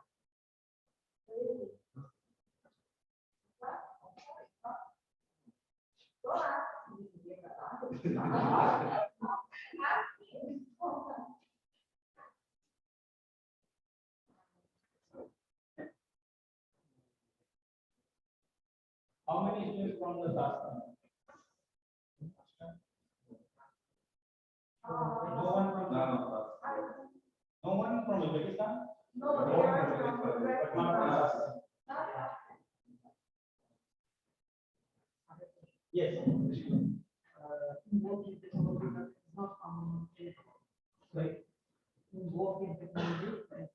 Go ask. How many students from the Tajasthan? No one from no one from Uzbekistan? No, they are from the But not from Tajasthan. Yes. Involved in technology that is not like involved in technology and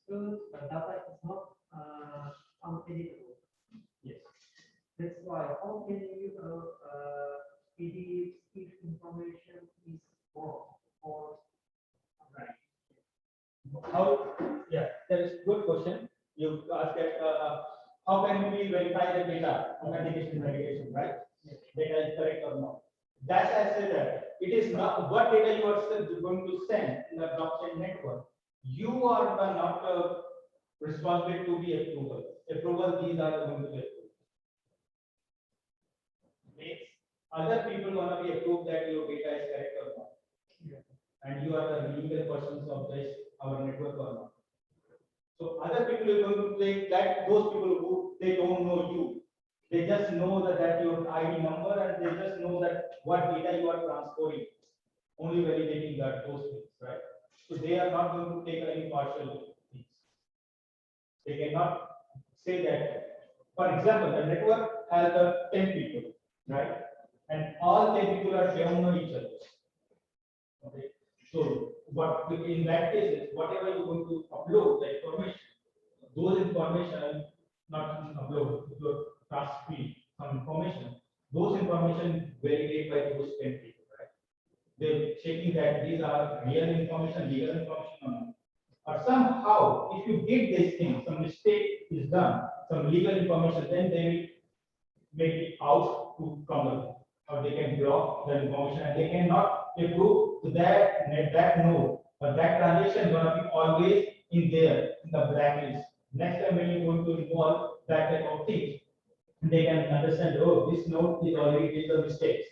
still the data is not uneditable. Yes. That's why how can you edit if information is wrong or right? How, yeah, that is good question. You asked that, how can we verify the data, authentication verification, right? Data is correct or not. That's I said that it is not what data you are going to send in the blockchain network. You are the not responsible to be approval. Approval, these are going to be approved. Means other people gonna be approved that your data is correct or not. And you are the legal persons of this our network or not. So other people are going to say that those people who they don't know you, they just know that your ID number and they just know that what data you are transferring, only validating that those things, right? So they are not going to take any partial things. They cannot say that. For example, the network has 10 people, right? And all 10 people are don't know each other. Okay. So what in that case, whatever you're going to upload the information, those information not upload to task field some information, those information validate by those 10 people, right? They're checking that these are real information, legal information or not. Or somehow, if you did this thing, some mistake is done, some legal information, then they will make it out to come or they can block the information and they cannot approve to that node or that transaction gonna be always in there in the blacklist. Next time when you're going to involve that type of things, they can understand, oh, this node is already did the mistakes.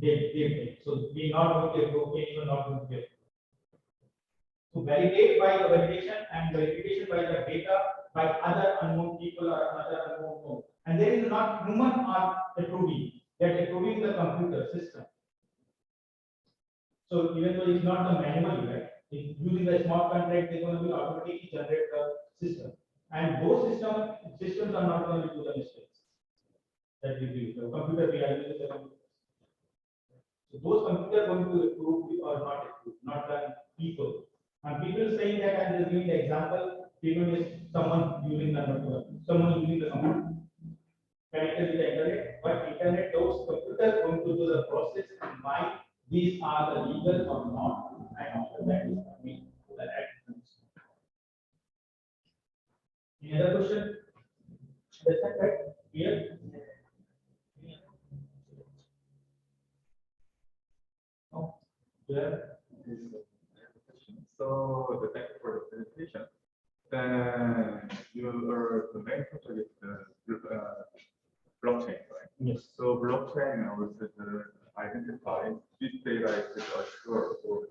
They did it. So we not going to approve, we are not going to approve. To validate by the validation and verification by the data by other unknown people or other unknown node. And there is not human are approving, that approving the computer system. So even though it's not the manual, right? Using the smart contract, they're going to be automatically generate the system. And those systems are not going to do the mistakes that we do. The computer we are using the computer. So those computers are going to approve or not approve, not the people. And people saying that I'm just giving the example, people is someone using the network, someone using the computer connected with the internet, but internet those computers going to do the process and why these are the legal or not, and after that is coming the actions. Any other question? That's that right? Here? No? Yeah. So the thank you for the presentation. Then you are the main project is the blockchain, right? Yes. So blockchain was identify this data is assured or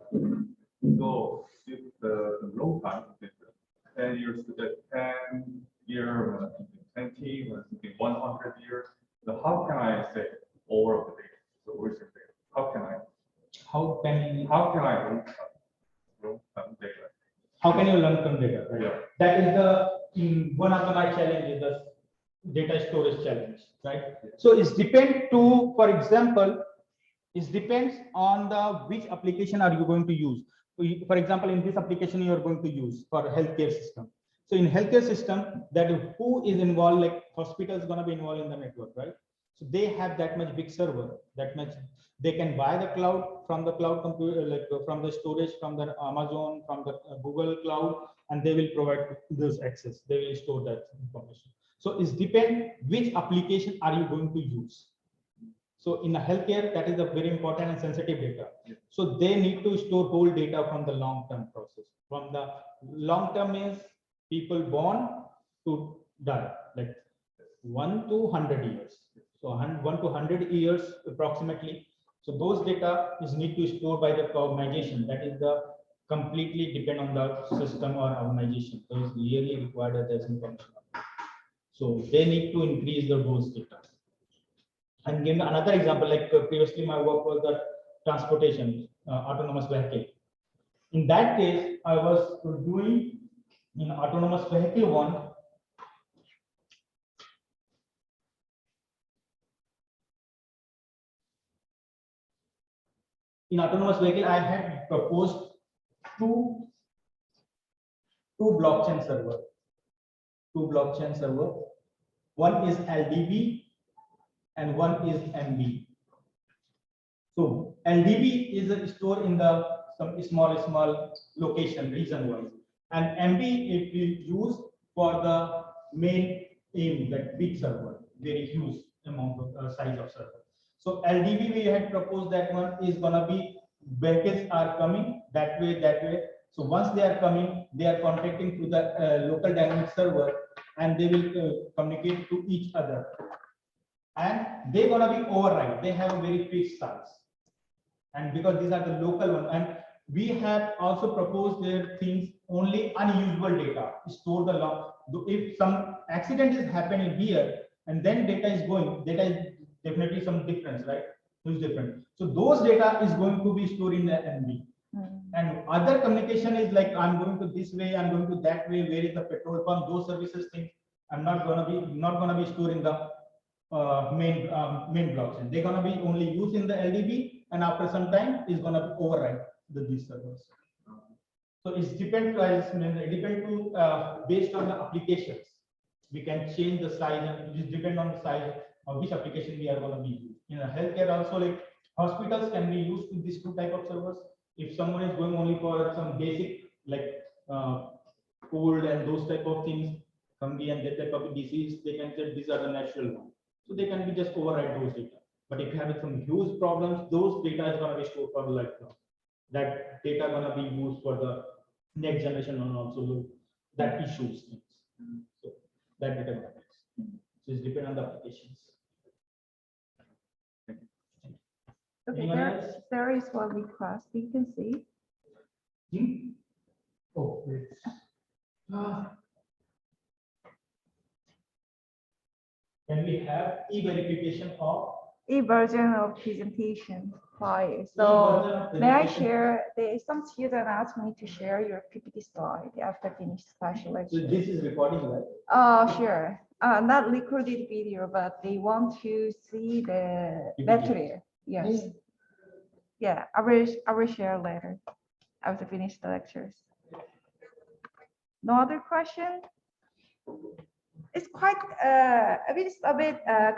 so if the long time is 10 years to the 10 year, 20, or something 100 years. So how can I say all of the data? So where's the data? How can I long term data? How can you learn from data? Right? Yeah. That is one of my challenges, the data storage challenge, right? So it's depend to, for example, it depends on the which application are you going to use. For example, in this application you are going to use for healthcare system. So in healthcare system, that who is involved, like hospital is going to be involved in the network, right? So they have that much big server, that much they can buy the cloud from the cloud computer, like from the storage, from the Amazon, from the Google cloud, and they will provide this access. They will store that information. So it depends which application are you going to use. So in a healthcare, that is a very important and sensitive data. So they need to store whole data from the long-term process. From the long-term means people born to die, like 1 to 100 years. So 1 to 100 years approximately. So those data is need to store by the organization. That is the completely depend on the system or organization. So it's really required as information. So they need to increase those data. And give another example, like previously my work was the transportation, autonomous vehicle. In that case, I was doing in autonomous vehicle one. In autonomous vehicle, I had proposed two blockchain server. One is LDB and one is MB. So LDB is a store in the some small location region wise, and MB it will use for the main aim, that big server, very huge amount of size of server. So LDB we had proposed that one is gonna be vehicles are coming that way. So once they are coming, they are contacting to the local dynamic server, and they will communicate to each other, and they're gonna be override. They have a very fixed size, and because these are the local one, and we have also proposed their things only unusable data store the log. If some accident is happening here and then data is going, data is definitely some difference, right? Huge different. So those data is going to be stored in the MB. And other communication is like, I'm going to this way, I'm going to that way, where is the petrol pump, those services things I'm not gonna be stored in the main blockchain. They're gonna be only used in the LDB, and after some time is gonna override these servers. So it's depend to based on the applications. We can change the size, and it depend on the size of which application we are gonna be using. In a healthcare also, like hospitals can be used with these two type of servers. If someone is going only for some basic like cold and those type of things, fungi and that type of disease, they can say these are the natural ones. So they can be just override those data. But if you have some huge problems, those data is gonna be stored for lifelong. That data gonna be used for the next generation and also that issues things. So that data gonna be. So it's depend on the applications. Okay, Anyone else? there is one request you can see. Oh, wait. Can we have e-verification of E-version of presentation file. So e-version of may I presentation? share? Some student asked me to share your PPT slide after finish special So lecture. this is recording, right? Sure. Not recorded video, but they want to see the PPT. material. Yes. Yeah, I will share later after finish the lectures. No other question? It's quite a bit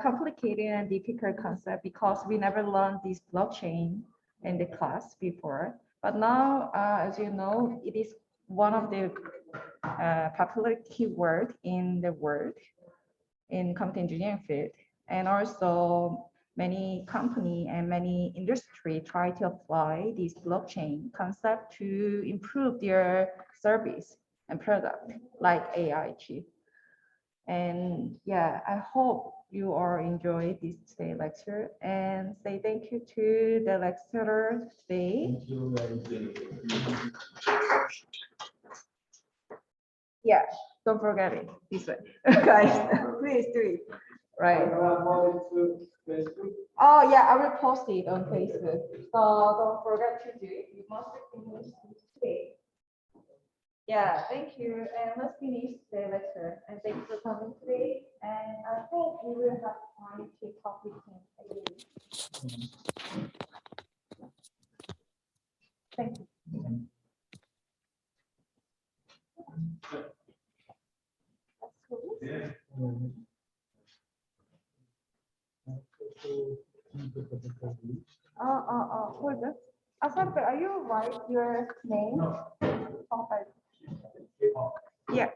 complicated and difficult concept because we never learned this blockchain in the class before. But now, as you know, it is one of the popular keyword in the world in computer engineering field, and also many company and many industry try to apply this blockchain concept to improve their service and product like AI chip. And yeah, I hope you all enjoy this today lecture, and say thank you to the lecturer today. Yeah, don't forget it this way, guys. Please do it. Right. Oh yeah, I will post it on Facebook. So don't forget to do it. You must finish today. Yeah, thank you. And let's finish the lecture. And thanks for coming today. And I hope we will have time to talk with him again. Thank you. That's cool. Hold on. Asante, are you write your name? No. Okay. Yeah.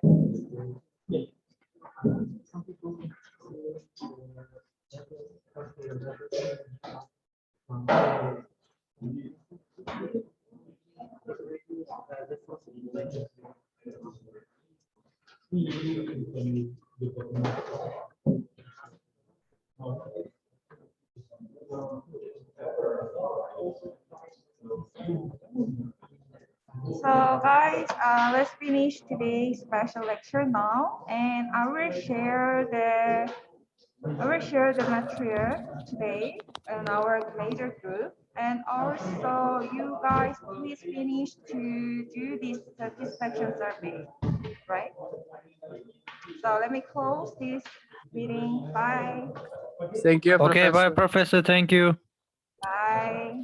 So guys, let's finish today's special lecture now, and I will share the I will share the material today in our major group. And also you guys please finish to do this satisfaction survey, right? So let me close this meeting. Bye. Thank you, Okay, bye, Professor. Professor. Thank you. Bye.